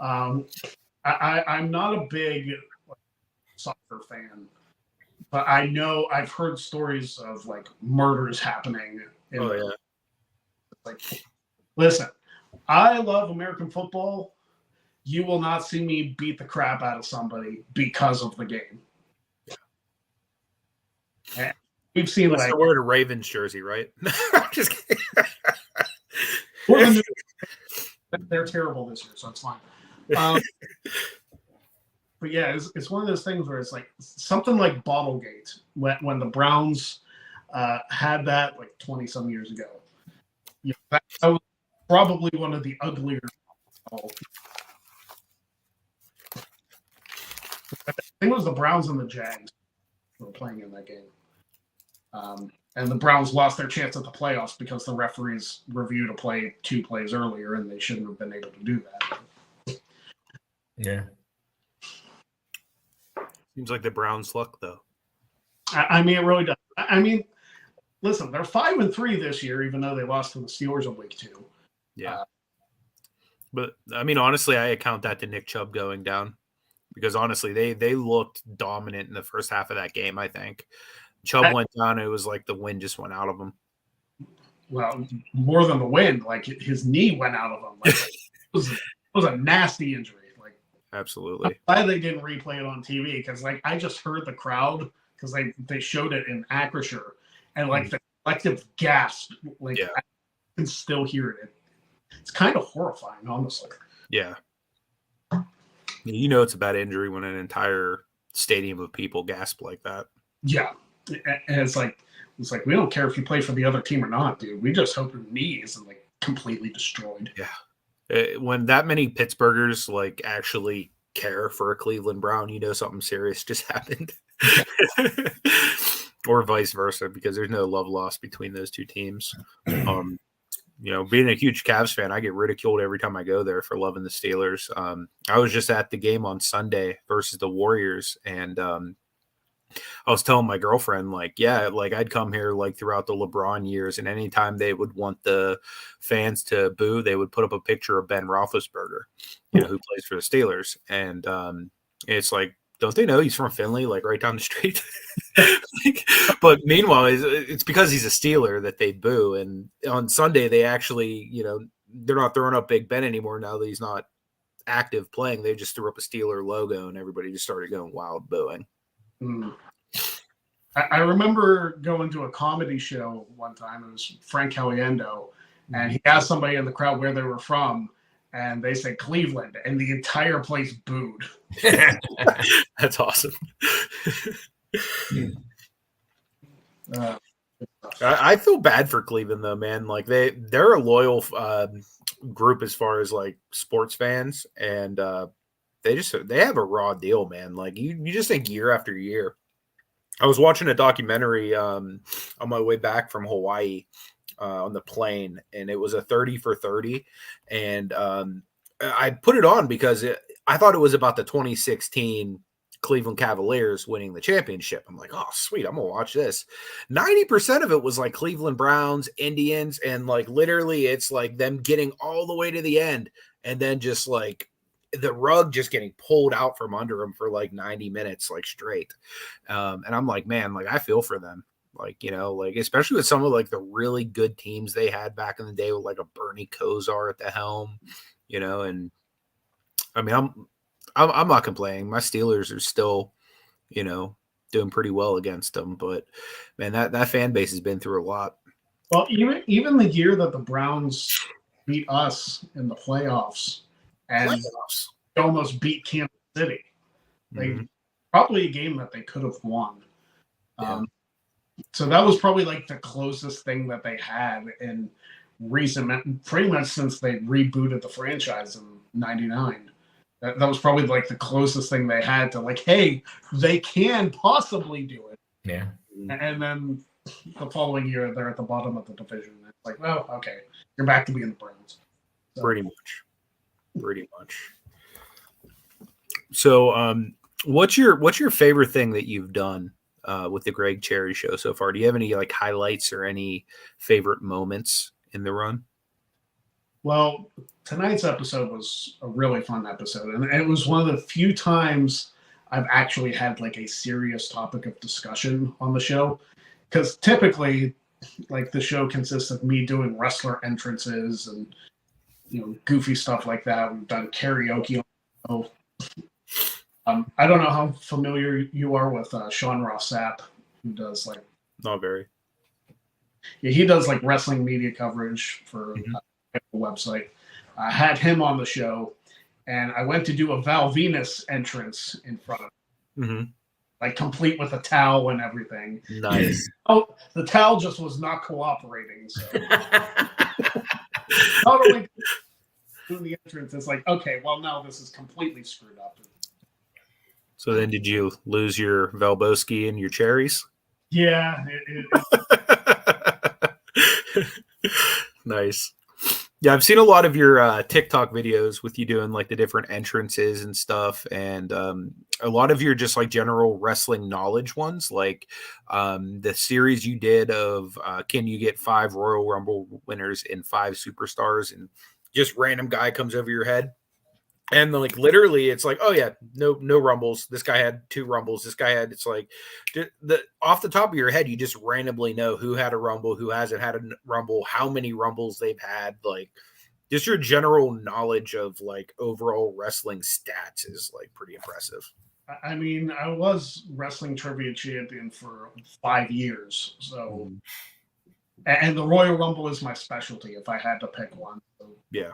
I'm not a big soccer fan, but I know I've heard stories of like murders happening. Like, listen, I love American football. You will not see me beat the crap out of somebody because of the game. And we've seen Unless like they're wearing a Ravens jersey, right? Just kidding. They're terrible this year, so it's fine. But yeah, it's one of those things where it's like something like Bottlegate when the Browns had that like 20 some years ago. Yeah, that was probably one of the uglier. I think it was the Browns and the Jags who were playing in that game. And the Browns lost their chance at the playoffs because the referees reviewed a play 2 plays earlier, and they shouldn't have been able to do that. Yeah. Seems like the Browns' luck, though. I mean, it really does. I mean, listen, they're 5-3 this year, even though they lost to the Steelers in week 2. Yeah. But I mean, honestly, I account that to Nick Chubb going down because honestly, they looked dominant in the first half of that game. I think Chubb went down. It was like the wind just went out of him. Well, more than the wind, like his knee went out of him. Like, it was a nasty injury. Like, absolutely. I'm glad they didn't replay it on TV because, like, I just heard the crowd because they showed it in Acrisure, and like the collective gasp. Like, I can still hear it. It's kind of horrifying, honestly. Yeah. You know, it's a bad injury when an entire stadium of people gasp like that. Yeah, and it's like we don't care if you play for the other team or not, dude. We just hope your knee isn't like completely destroyed. Yeah, when that many Pittsburghers like actually care for a Cleveland Brown, you know something serious just happened, or vice versa, because there's no love lost between those two teams. You know, being a huge Cavs fan, I get ridiculed every time I go there for loving the Steelers. I was just at the game on Sunday versus the Warriors, and I was telling my girlfriend, like, yeah, like I'd come here like throughout the LeBron years, and anytime they would want the fans to boo, they would put up a picture of Ben Roethlisberger, you know, who plays for the Steelers. And it's like, don't they know he's from Finley, like right down the street? But meanwhile, it's because he's a Steeler that they boo. And on Sunday, they actually, you know, they're not throwing up Big Ben anymore now that he's not active playing. They just threw up a Steeler logo, and everybody just started going wild booing. I remember going to a comedy show one time. It was Frank Caliendo, and he asked somebody in the crowd where they were from, and they said Cleveland, and the entire place booed. That's awesome. I feel bad for Cleveland though, man. Like they're a loyal group as far as like sports fans, and they have a raw deal, man. Like you just think year after year. I was watching a documentary on my way back from Hawaii on the plane, and it was a 30 for 30, and I put it on because I thought it was about the 2016 Cleveland Cavaliers winning the championship. I'm like, oh, sweet, I'm gonna watch this. 90% of it was like Cleveland Browns, Indians, and like literally it's like them getting all the way to the end, and then just like the rug just getting pulled out from under them for like 90 minutes, like straight. And I'm like, man, like I feel for them. Like, you know, like especially with some of like the really good teams they had back in the day with like a Bernie Kosar at the helm, you know. And I mean, I'm not complaining. My Steelers are still, you know, doing pretty well against them. But man, that fan base has been through a lot. Well, even the year that the Browns beat us in the playoffs and almost beat Kansas City, probably a game that they could have won. So that was probably like the closest thing that they had in recent, pretty much since they rebooted the franchise in '99. That was probably like the closest thing they had to like, hey, they can possibly do it. Yeah. And then the following year, they're at the bottom of the division. It's like, well, okay, you're back to being the Browns. So. Pretty much. So, what's your favorite thing that you've done with the Greg Cherry Show so far? Do you have any like highlights or any favorite moments in the run? Well, tonight's episode was a really fun episode, and it was one of the few times I've actually had like a serious topic of discussion on the show. Because typically, like the show consists of me doing wrestler entrances and goofy stuff like that. We've done karaoke on the show. I don't know how familiar you are with Sean Ross Sapp, who does like not very. Yeah, he does like wrestling media coverage for the website. I had him on the show, and I went to do a Val Venus entrance in front of him. Like complete with a towel and everything. Nice. Oh, the towel just was not cooperating. So not only doing the entrance, it's like, okay, well now this is completely screwed up. So then, did you lose your Valboski and your cherries? Yeah. Nice. Yeah, I've seen a lot of your TikTok videos with you doing like the different entrances and stuff, and a lot of your just like general wrestling knowledge ones, like the series you did of can you get 5 Royal Rumble winners and 5 superstars, and just random guy comes over your head. And like literally, it's like, oh yeah, no rumbles. This guy had 2 rumbles. This guy had. It's like, off the top of your head, you just randomly know who had a rumble, who hasn't had a rumble, how many rumbles they've had. Like, just your general knowledge of like overall wrestling stats is like pretty impressive. I mean, I was wrestling trivia champion for 5 years, so and the Royal Rumble is my specialty if I had to pick one. So. Yeah,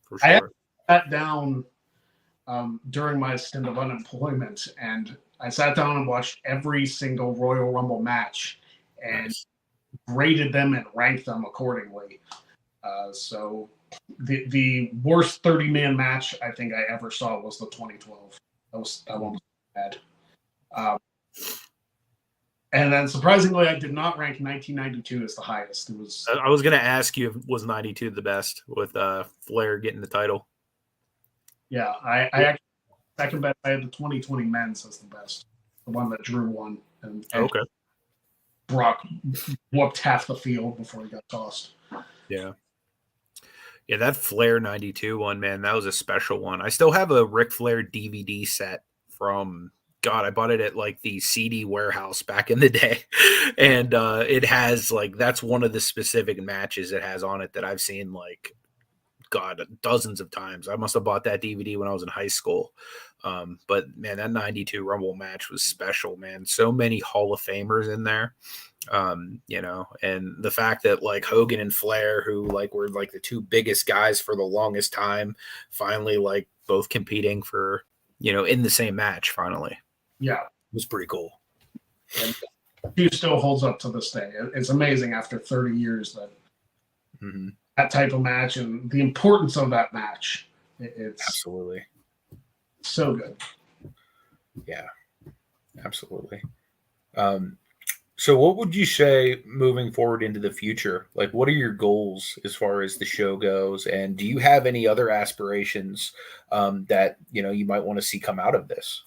for sure. Sat down during my stint of unemployment, and I sat down and watched every single Royal Rumble match and graded them and ranked them accordingly. So the worst 30-man match I think I ever saw was the 2012. That one was bad. And then surprisingly, I did not rank 1992 as the highest. It was. I was going to ask you if was 92 the best with Flair getting the title. Yeah, I can bet I had the 2020 men's as the best, the one that Drew won, and okay. Brock whooped half the field before he got tossed. Yeah, that Flair 92 one, man, that was a special one. I still have a Ric Flair DVD set from. God, I bought it at like the CD warehouse back in the day. And it has like, that's one of the specific matches it has on it that I've seen like, God, dozens of times. I must have bought that DVD when I was in high school. But man, that 92 Rumble match was special, man. So many Hall of Famers in there. You know, and the fact that like Hogan and Flair, who like were like the 2 biggest guys for the longest time, finally like both competing for, you know, in the same match finally. Yeah. It was pretty cool. And he still holds up to this day. It's amazing after 30 years that that type of match and the importance of that match. It's absolutely so good. Yeah, absolutely. So what would you say moving forward into the future? Like, what are your goals as far as the show goes? And do you have any other aspirations that, you know, you might want to see come out of this?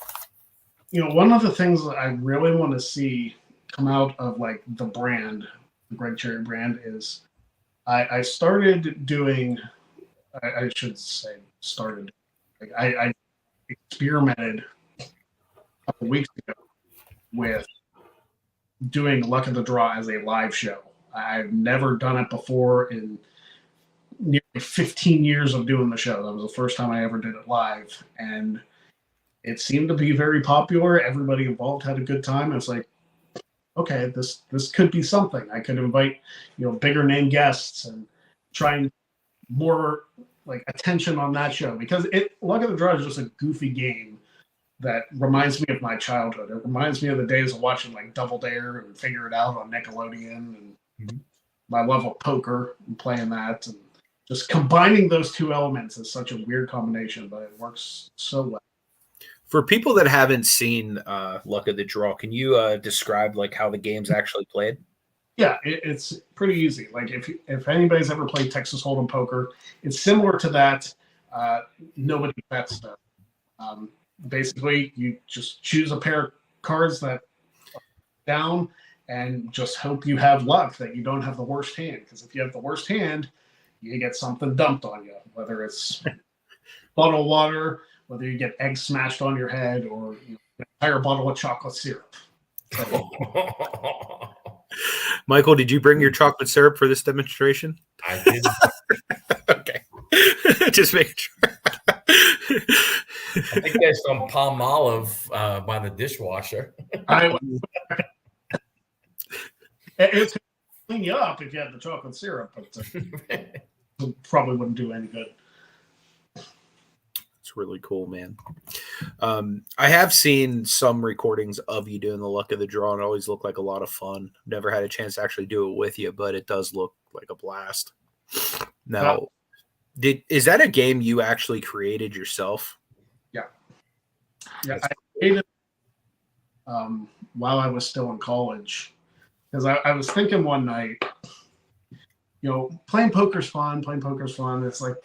You know, one of the things that I really want to see come out of like the brand, the Greg Cherry brand, is I started doing, I should say started, like I experimented a couple weeks ago with doing Luck of the Draw as a live show. I've never done it before in nearly 15 years of doing the show. That was the first time I ever did it live. And it seemed to be very popular. Everybody involved had a good time. It's like, okay, this could be something. I could invite, you know, bigger name guests and try and more like attention on that show, because Luck of the Draw is just a goofy game that reminds me of my childhood. It reminds me of the days of watching like Double Dare and Figure It Out on Nickelodeon, and my love of poker and playing that, and just combining those 2 elements is such a weird combination, but it works so well. For people that haven't seen Luck of the Draw, can you describe like how the game's actually played? Yeah, it's pretty easy. Like if anybody's ever played Texas Hold'em poker, it's similar to that. Nobody bets stuff. Basically, you just choose a pair of cards that are down and just hope you have luck that you don't have the worst hand. Because if you have the worst hand, you get something dumped on you, whether it's bottled water, whether you get eggs smashed on your head, or an entire bottle of chocolate syrup. So, Michael, did you bring your chocolate syrup for this demonstration? I did. Okay. Just making sure. I think there's some palm olive by the dishwasher. It's clean you up if you had the chocolate syrup, but it probably wouldn't do any good. It's really cool, man. I have seen some recordings of you doing the Luck of the Draw, and it always looked like a lot of fun. Never had a chance to actually do it with you, but it does look like a blast. Now, is that a game you actually created yourself? Yeah, I created while I was still in college, because I was thinking one night, you know, playing poker's fun. It's like,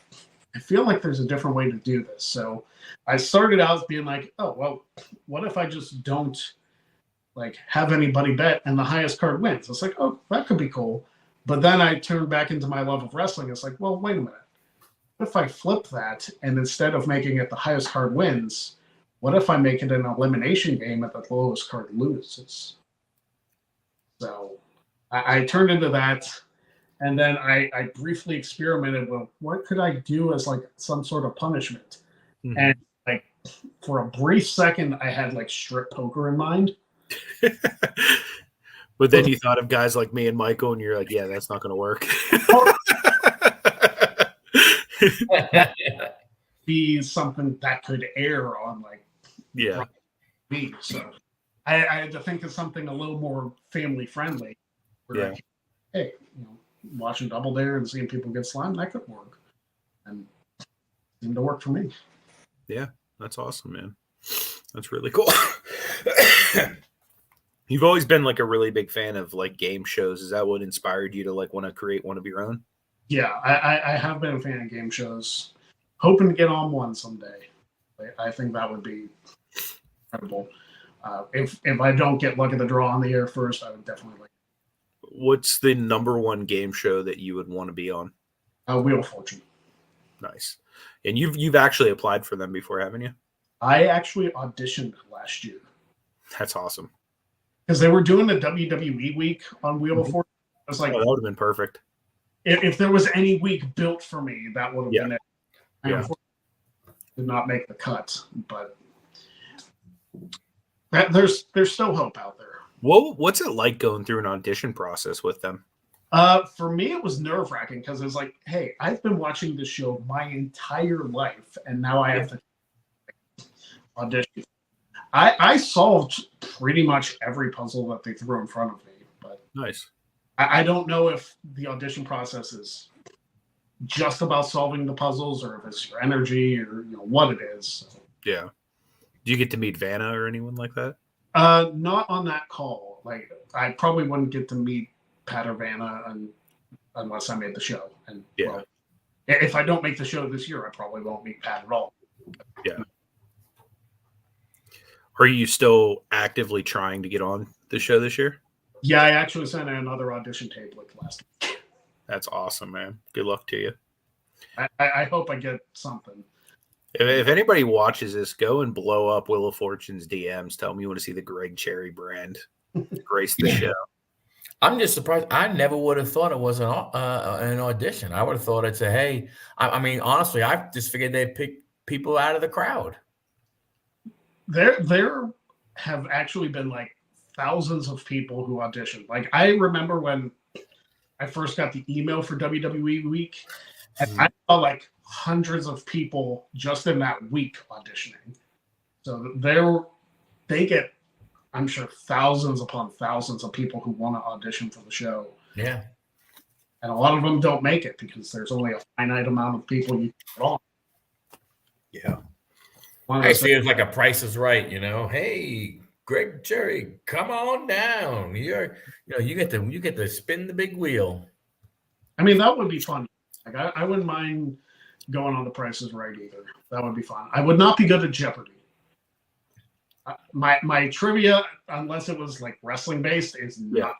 I feel like there's a different way to do this. So I started out being like, oh, well, what if I just don't like have anybody bet and the highest card wins? It's like, oh, that could be cool. But then I turned back into my love of wrestling. It's like, well, wait a minute. what if I flip that and instead of making it the highest card wins, what if I make it an elimination game and the lowest card loses? So I turned into that. And then I briefly experimented with what could I do as like some sort of punishment. Mhm. And like for a brief second, I had like strip poker in mind. But then you thought of guys like me and Michael, and you're like, yeah, that's not going to work. Be something that could air on like Yeah. me. So I had to think of something a little more family friendly. Yeah. Like, hey, watching Double Dare and seeing people get slimed, that could work. And it seemed to work for me. Yeah, that's awesome, man. That's really cool. You've always been like a really big fan of like game shows. Is that what inspired you to like want to create one of your own? Yeah, I have been a fan of game shows. Hoping to get on one someday. I think that would be incredible. If I don't get luck of the draw on the air first, I would definitely like. What's the number one game show that you would want to be on? Wheel of Fortune. Nice. And you've actually applied for them before, haven't you? I actually auditioned last year. That's awesome. Because they were doing the WWE week on Wheel of Fortune. I was like, that would have been perfect. If there was any week built for me, that would have been it. I did not make the cut, but there's still hope out there. What's it like going through an audition process with them? For me, it was nerve-wracking because it was like, hey, I've been watching this show my entire life, and now I have to audition. I solved pretty much every puzzle that they threw in front of me, but nice. I don't know if the audition process is just about solving the puzzles or if it's your energy or what it is. So. Yeah. Do you get to meet Vanna or anyone like that? Not on that call. Like I probably wouldn't get to meet Pat or Vanna unless I made the show. And well, if I don't make the show this year, I probably won't meet Pat at all. Yeah. Are you still actively trying to get on the show this year? Yeah, I actually sent in another audition tape like last week. That's awesome, man. Good luck to you. I hope I get something. If anybody watches this, go and blow up Wheel of Fortune's DMs. Tell them you want to see the Greg Cherry brand grace the show. I'm just surprised. I never would have thought it was an audition. I would have thought it's hey. I mean, honestly, I just figured they'd pick people out of the crowd. There have actually been like thousands of people who auditioned. Like I remember when I first got the email for WWE Week, and I saw like hundreds of people just in that week auditioning. So they get, I'm sure, thousands upon thousands of people who want to audition for the show. Yeah. And a lot of them don't make it because there's only a finite amount of people you can put on. Yeah. I see it's like a Price is Right, Hey, Greg Cherry, come on down. You get to spin the big wheel. I mean, that would be fun. Like I wouldn't mind going on the Price is Right either. That would be fun. I would not be good at Jeopardy. My trivia, unless it was like wrestling based, is not.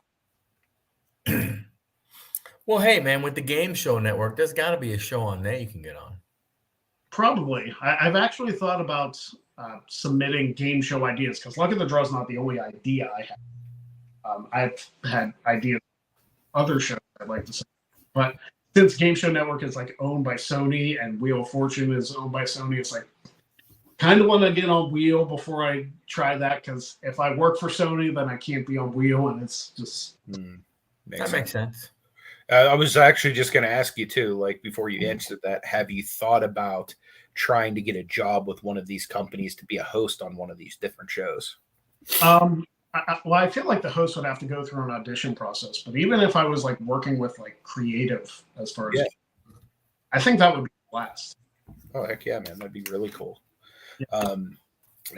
Well, hey man, with the Game Show Network, there's got to be a show on there you can get on. Probably. I've actually thought about submitting game show ideas because Luck of the Draw is not the only idea I have. I've had ideas other shows I'd like to say, but since Game Show Network is like owned by Sony and Wheel of Fortune is owned by Sony, it's like kind of want to get on Wheel before I try that because if I work for Sony, then I can't be on Wheel, and it's just makes sense. I was actually just going to ask you too, like before you answered that, have you thought about trying to get a job with one of these companies to be a host on one of these different shows? I feel like the host would have to go through an audition process, but even if I was like working with like creative as far as, I think that would be a blast. Oh heck yeah, man, that'd be really cool.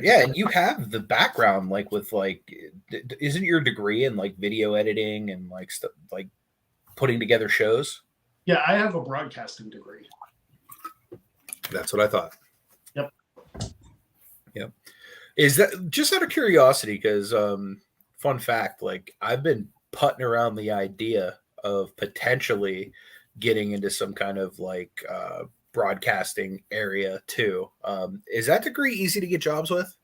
Yeah, and you have the background like with like, isn't your degree in like video editing and like stuff like putting together shows? Yeah, I have a broadcasting degree. That's what I thought. Yep. Is that just out of curiosity? Because fun fact, like I've been putting around the idea of potentially getting into some kind of like broadcasting area too. Is that degree easy to get jobs with?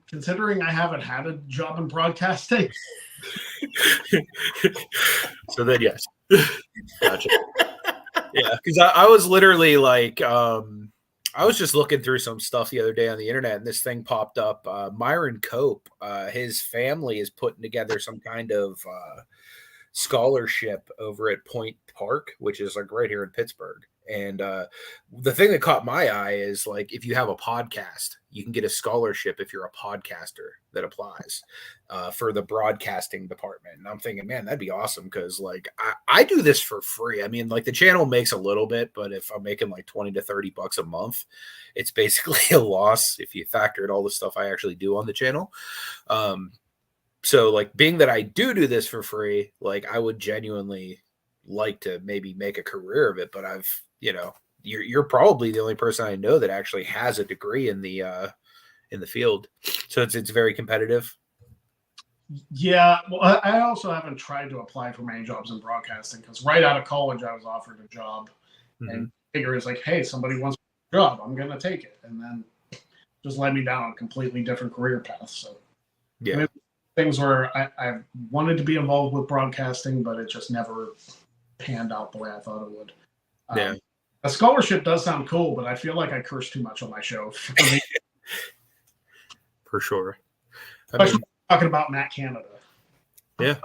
Considering I haven't had a job in broadcasting. So then, yes. Gotcha. Yeah, because I was literally like, I was just looking through some stuff the other day on the internet, and this thing popped up. Myron Cope, his family is putting together some kind of scholarship over at Point Park, which is like right here in Pittsburgh. And the thing that caught my eye is like if you have a podcast, you can get a scholarship if you're a podcaster that applies for the broadcasting department. And I'm thinking, man, that'd be awesome because like I do this for free. I mean, like the channel makes a little bit, but if I'm making like 20 to 30 bucks a month, it's basically a loss if you factor in all the stuff I actually do on the channel. So like being that I do this for free, like I would genuinely like to maybe make a career of it, but you're probably the only person I know that actually has a degree in the field. So it's very competitive. Yeah. Well, I also haven't tried to apply for many jobs in broadcasting because right out of college, I was offered a job and figure is like, hey, somebody wants a job. I'm going to take it. And then just led me down a completely different career path. So yeah. I mean, things where I wanted to be involved with broadcasting, but it just never panned out the way I thought it would. Yeah. A scholarship does sound cool, but I feel like I curse too much on my show. For sure. Especially talking about Matt Canada. Yeah.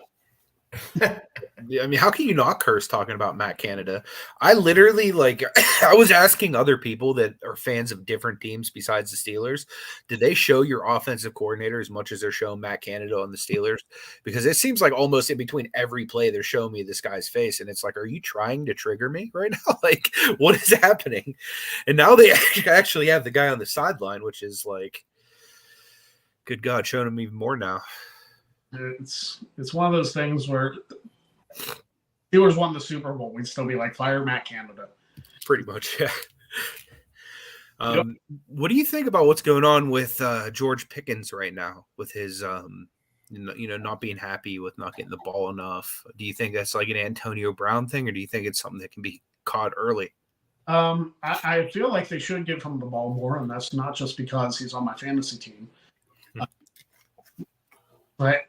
I mean, how can you not curse talking about Matt Canada? I literally I was asking other people that are fans of different teams besides the Steelers, did they show your offensive coordinator as much as they're showing Matt Canada on the Steelers? Because it seems like almost in between every play they're showing me this guy's face, and it's like, are you trying to trigger me right now? Like, what is happening? And now they actually have the guy on the sideline, which is like, good God, showing him even more now. It's one of those things where Steelers won the Super Bowl, we'd still be like, fire Matt Canada. Pretty much, yeah. What do you think about what's going on with George Pickens right now with his, not being happy with not getting the ball enough? Do you think that's like an Antonio Brown thing, or do you think it's something that can be caught early? I feel like they should give him the ball more, and that's not just because he's on my fantasy team. But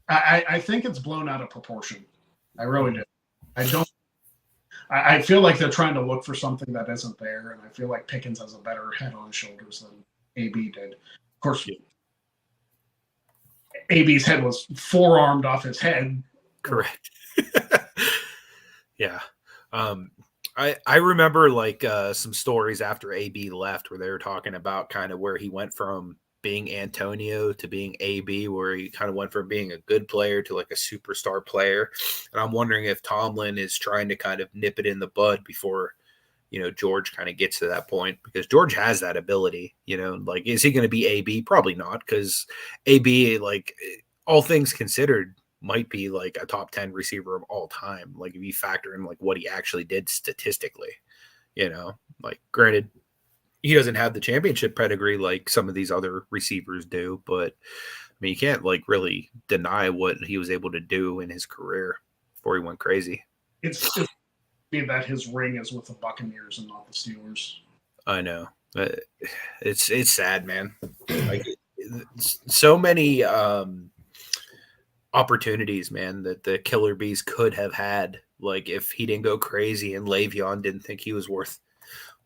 I think it's blown out of proportion. I really do. I feel like they're trying to look for something that isn't there, and I feel like Pickens has a better head on his shoulders than AB did. Of course, AB's head was forearmed off his head. Correct. Yeah. I remember some stories after AB left where they were talking about kind of where he went from being Antonio to being AB, where he kind of went from being a good player to like a superstar player. And I'm wondering if Tomlin is trying to kind of nip it in the bud before, George kind of gets to that point, because George has that ability, is he going to be AB? Probably not, because AB, all things considered, might be like a top 10 receiver of all time. Like if you factor in like what he actually did statistically, granted, he doesn't have the championship pedigree like some of these other receivers do, but I mean, you can't really deny what he was able to do in his career before he went crazy. It's that his ring is with the Buccaneers and not the Steelers. I know. It's sad, man. So many opportunities, man, that the Killer Bees could have had. Like if he didn't go crazy and Le'Veon didn't think he was worth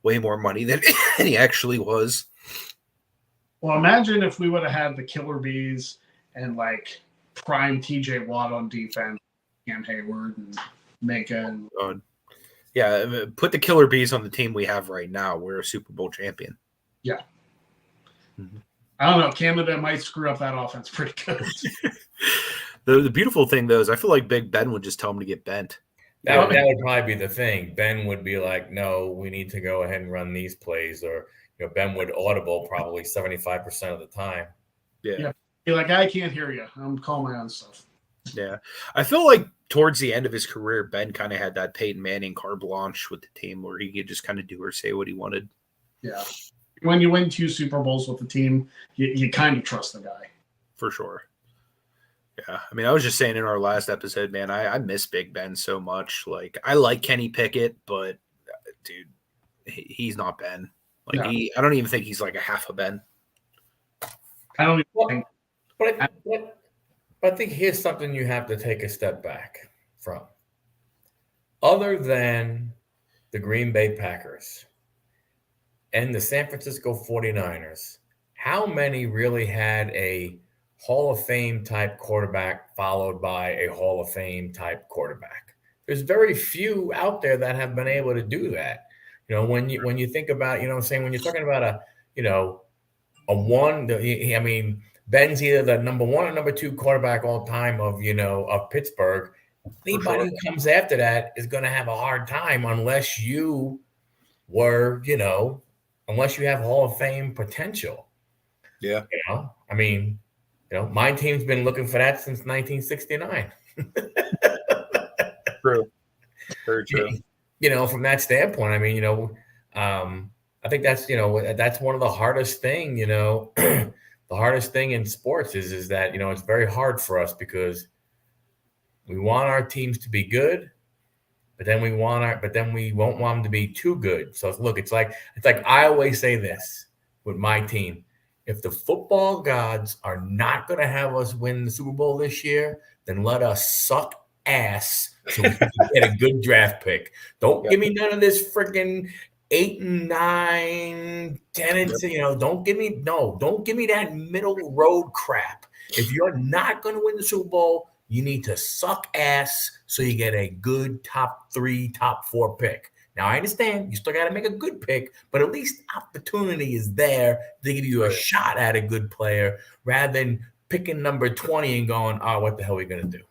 way more money than he actually was. Well, imagine if we would have had the Killer Bees and prime TJ Watt on defense, Cam Hayward and Mika. Yeah, put the Killer Bees on the team we have right now. We're a Super Bowl champion. Yeah. Mm-hmm. I don't know. Canada might screw up that offense pretty good. The beautiful thing, though, is I feel like Big Ben would just tell him to get bent. That would probably be the thing. Ben would be like, no, we need to go ahead and run these plays. Or, Ben would audible probably 75% of the time. Yeah. Be like, I can't hear you. I'm calling my own stuff. Yeah. I feel like towards the end of his career, Ben kind of had that Peyton Manning carte blanche with the team where he could just kind of do or say what he wanted. Yeah. When you win 2 Super Bowls with the team, you kind of trust the guy. For sure. Yeah, I mean, I was just saying in our last episode, man, I miss Big Ben so much. I like Kenny Pickett, but dude, he's not Ben. Like Yeah. I don't even think he's like a half a Ben. I don't even Well, think. but I think here's something you have to take a step back from. Other than the Green Bay Packers and the San Francisco 49ers, how many really had a Hall of Fame type quarterback followed by a Hall of Fame type quarterback? There's very few out there that have been able to do that. When you think about, what I'm saying, when you're talking about a one, I mean, Ben's either the number one or number two quarterback all time of Pittsburgh. Anybody who comes after that is going to have a hard time unless you were, unless you have Hall of Fame potential. Yeah. I mean, my team's been looking for that since 1969. True. Very true. From that standpoint, I mean, I think that's, that's one of the hardest thing, the hardest thing in sports is that, it's very hard for us because we want our teams to be good, but then we won't want them to be too good. So look, it's like I always say this with my team. If the football gods are not going to have us win the Super Bowl this year, then let us suck ass so we can get a good draft pick. Don't give me none of this freaking 8 and 9, 10 and don't give me that middle road crap. If you're not going to win the Super Bowl, you need to suck ass so you get a good top 3, top 4 pick. Now, I understand you still got to make a good pick, but at least opportunity is there to give you a shot at a good player rather than picking number 20 and going, oh, what the hell are we going to do?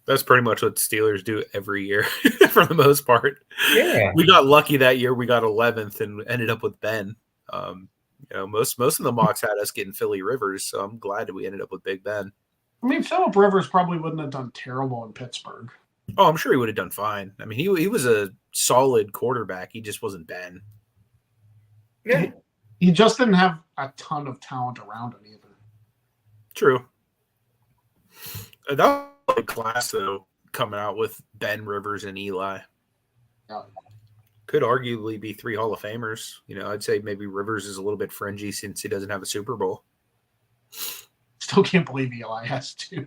That's pretty much what Steelers do every year for the most part. Yeah. We got lucky that year. We got 11th and ended up with Ben. Most of the mocks had us getting Philly Rivers, so I'm glad that we ended up with Big Ben. I mean, Phillip Rivers probably wouldn't have done terrible in Pittsburgh. Oh, I'm sure he would have done fine. I mean, he was a solid quarterback. He just wasn't Ben. Yeah. He just didn't have a ton of talent around him either. True. That was a class, though, coming out with Ben, Rivers, and Eli. Yeah. Could arguably be 3 Hall of Famers. I'd say maybe Rivers is a little bit fringy since he doesn't have a Super Bowl. Still can't believe Eli has 2.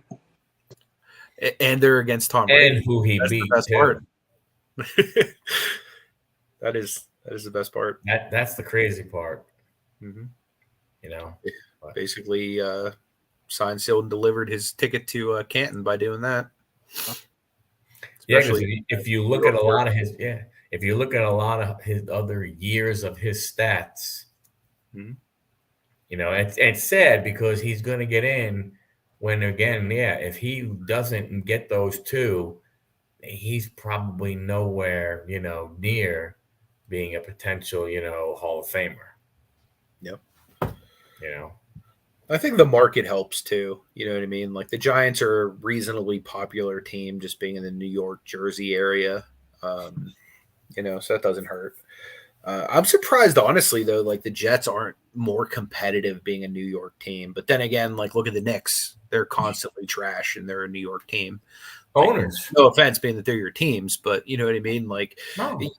And they're against Tom Brady. And who he That's beat. The best part. That is the best part. That's the crazy part. Mm-hmm. Basically, signed, sealed, and delivered his ticket to Canton by doing that. Especially if you look at a lot of his other years of his stats, mm-hmm. It's sad because he's going to get in when, again, if he doesn't get those 2, he's probably nowhere, near being a potential, Hall of Famer. Yep. I think the market helps too. You know what I mean? Like the Giants are a reasonably popular team just being in the New York, Jersey area. So that doesn't hurt. I'm surprised, honestly, though, like the Jets aren't more competitive being a New York team. But then again, like look at the Knicks. They're constantly trash and they're a New York team. Owners. No offense being that they're your teams, but you know what I mean? Like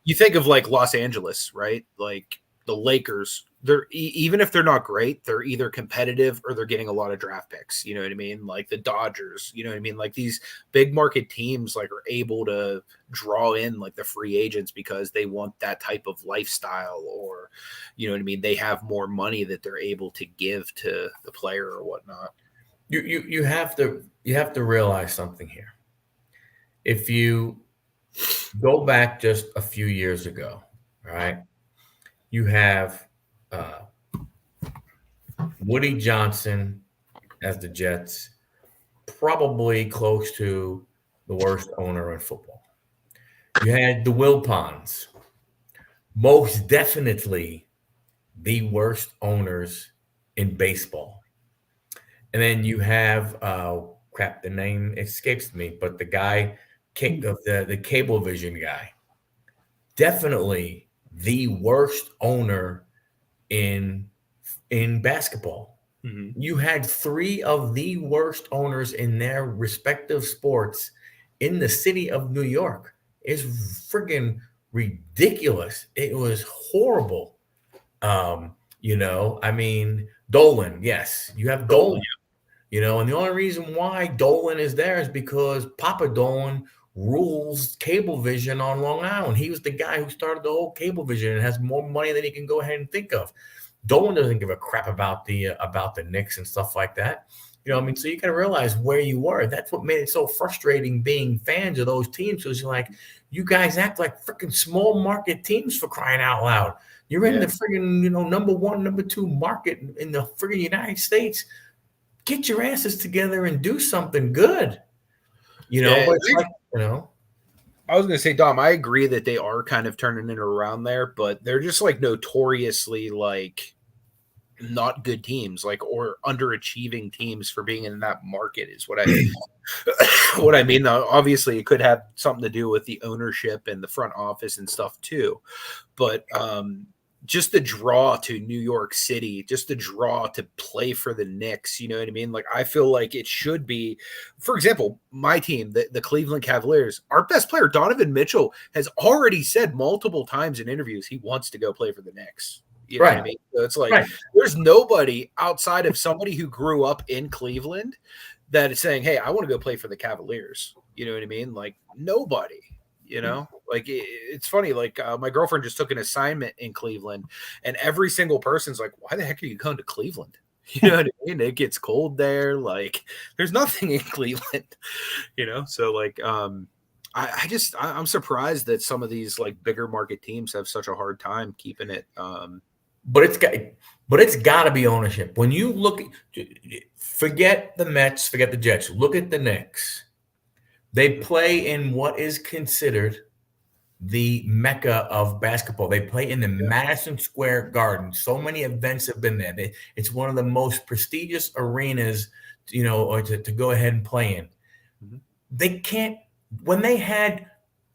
you think of like Los Angeles, right? Like the Lakers, they're even if they're not great, they're either competitive or they're getting a lot of draft picks. You know what I mean? Like the Dodgers, you know what I mean? Like these big market teams like are able to draw in like the free agents because they want that type of lifestyle, or you know what I mean? They have more money that they're able to give to the player or whatnot. You have to realize something here. If you go back just a few years ago, all right, you have Woody Johnson as the Jets, probably close to the worst owner in football. You had the Wilpons, most definitely the worst owners in baseball. And then you have, the name escapes me, but the guy, of the Cablevision guy, definitely the worst owner in basketball. Mm-hmm. You had 3 of the worst owners in their respective sports in the city of New York. It's friggin' ridiculous. It was horrible. I mean, Dolan, yes, you have Dolan, and the only reason why Dolan is there is because Papa Dolan rules Cablevision on Long Island. He was the guy who started the whole Cablevision and has more money than he can go ahead and think of. Dolan doesn't give a crap about the Knicks and stuff like that. I mean, so you got to realize where you were. That's what made it so frustrating being fans of those teams. Because you're like, you guys act like freaking small market teams, for crying out loud. You're in the friggin', number one, number two market in the friggin' United States. Get your asses together and do something good. But it's like, I was going to say, Dom, I agree that they are kind of turning it around there, but they're just like notoriously like not good teams, like, or underachieving teams for being in that market is what I mean. Now, obviously it could have something to do with the ownership and the front office and stuff too. But, just the draw to New York City, just the draw to play for the Knicks, you know what I mean? Like, I feel like it should be, for example, my team, the Cleveland Cavaliers, our best player, Donovan Mitchell, has already said multiple times in interviews he wants to go play for the Knicks. You know what I mean? So it's like, there's nobody outside of somebody who grew up in Cleveland that is saying, hey, I want to go play for the Cavaliers. You know what I mean? Like, nobody. Like it's funny. Like my girlfriend just took an assignment in Cleveland, and every single person's like, "Why the heck are you going to Cleveland?" You know what I mean? It gets cold there. Like there's nothing in Cleveland. So like I'm surprised that some of these like bigger market teams have such a hard time keeping it. But it's got to be ownership. When you look, forget the Mets, forget the Jets. Look at the Knicks. They play in what is considered the mecca of basketball. They play in the Madison Square Garden. So many events have been there. It's one of the most prestigious arenas, or to go ahead and play in. Mm-hmm. They can't, when they had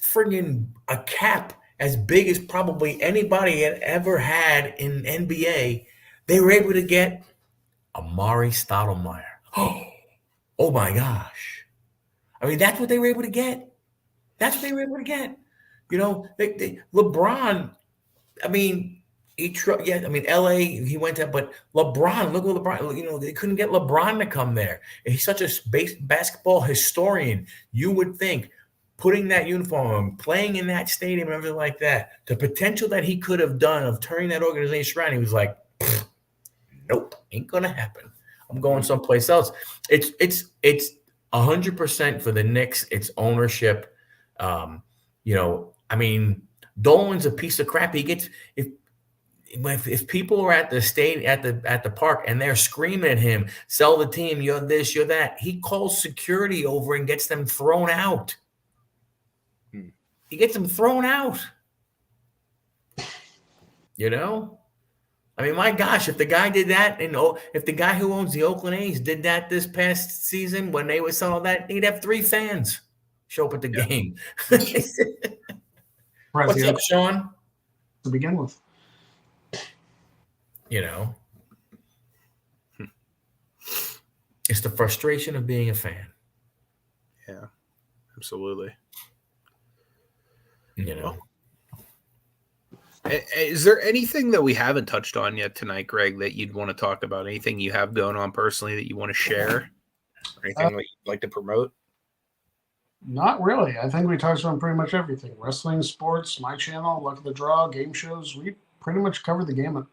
friggin' a cap as big as probably anybody had ever had in NBA, they were able to get Amari Stoudemire. Oh my gosh. I mean, that's what they were able to get. LeBron, I mean, LA, he went to, but LeBron, look at LeBron, they couldn't get LeBron to come there. He's such a basketball historian. You would think putting that uniform on, playing in that stadium and everything like that, the potential that he could have done of turning that organization around, he was like, nope, ain't going to happen. I'm going someplace else. It's 100% for the Knicks. It's ownership. I mean, Dolan's a piece of crap. He gets if people are at the park and they're screaming at him, sell the team, you're this, you're that. He calls security over and gets them thrown out. He gets them thrown out. I mean, my gosh, if the guy did that, if the guy who owns the Oakland A's did that this past season when they were selling that, he'd have 3 fans show up at the game. What's up, Sean? To begin with. It's the frustration of being a fan. Yeah, absolutely. Is there anything that we haven't touched on yet tonight, Greg, that you'd want to talk about? Anything you have going on personally that you want to share? Or anything that you'd like to promote? Not really. I think we touched on pretty much everything. Wrestling, sports, my channel, Luck of the Draw, game shows. We pretty much covered the gamut.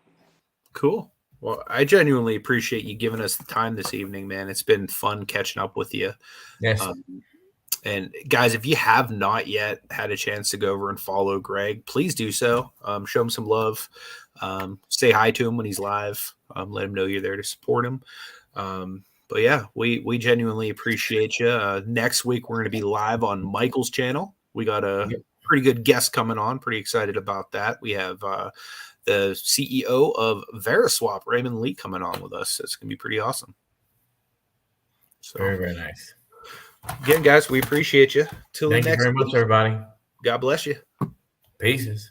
Cool. Well, I genuinely appreciate you giving us the time this evening, man. It's been fun catching up with you. Yes. And guys, if you have not yet had a chance to go over and follow Greg, please do so. Show him some love. Say hi to him when he's live. Let him know you're there to support him. But yeah, we genuinely appreciate you. Next week, we're going to be live on Michael's channel. We got a pretty good guest coming on. Pretty excited about that. We have the CEO of Veriswap, Raymond Lee, coming on with us. It's going to be pretty awesome. So, very, very nice. Again, guys, we appreciate you. Thank you very much, everybody. God bless you. Pieces.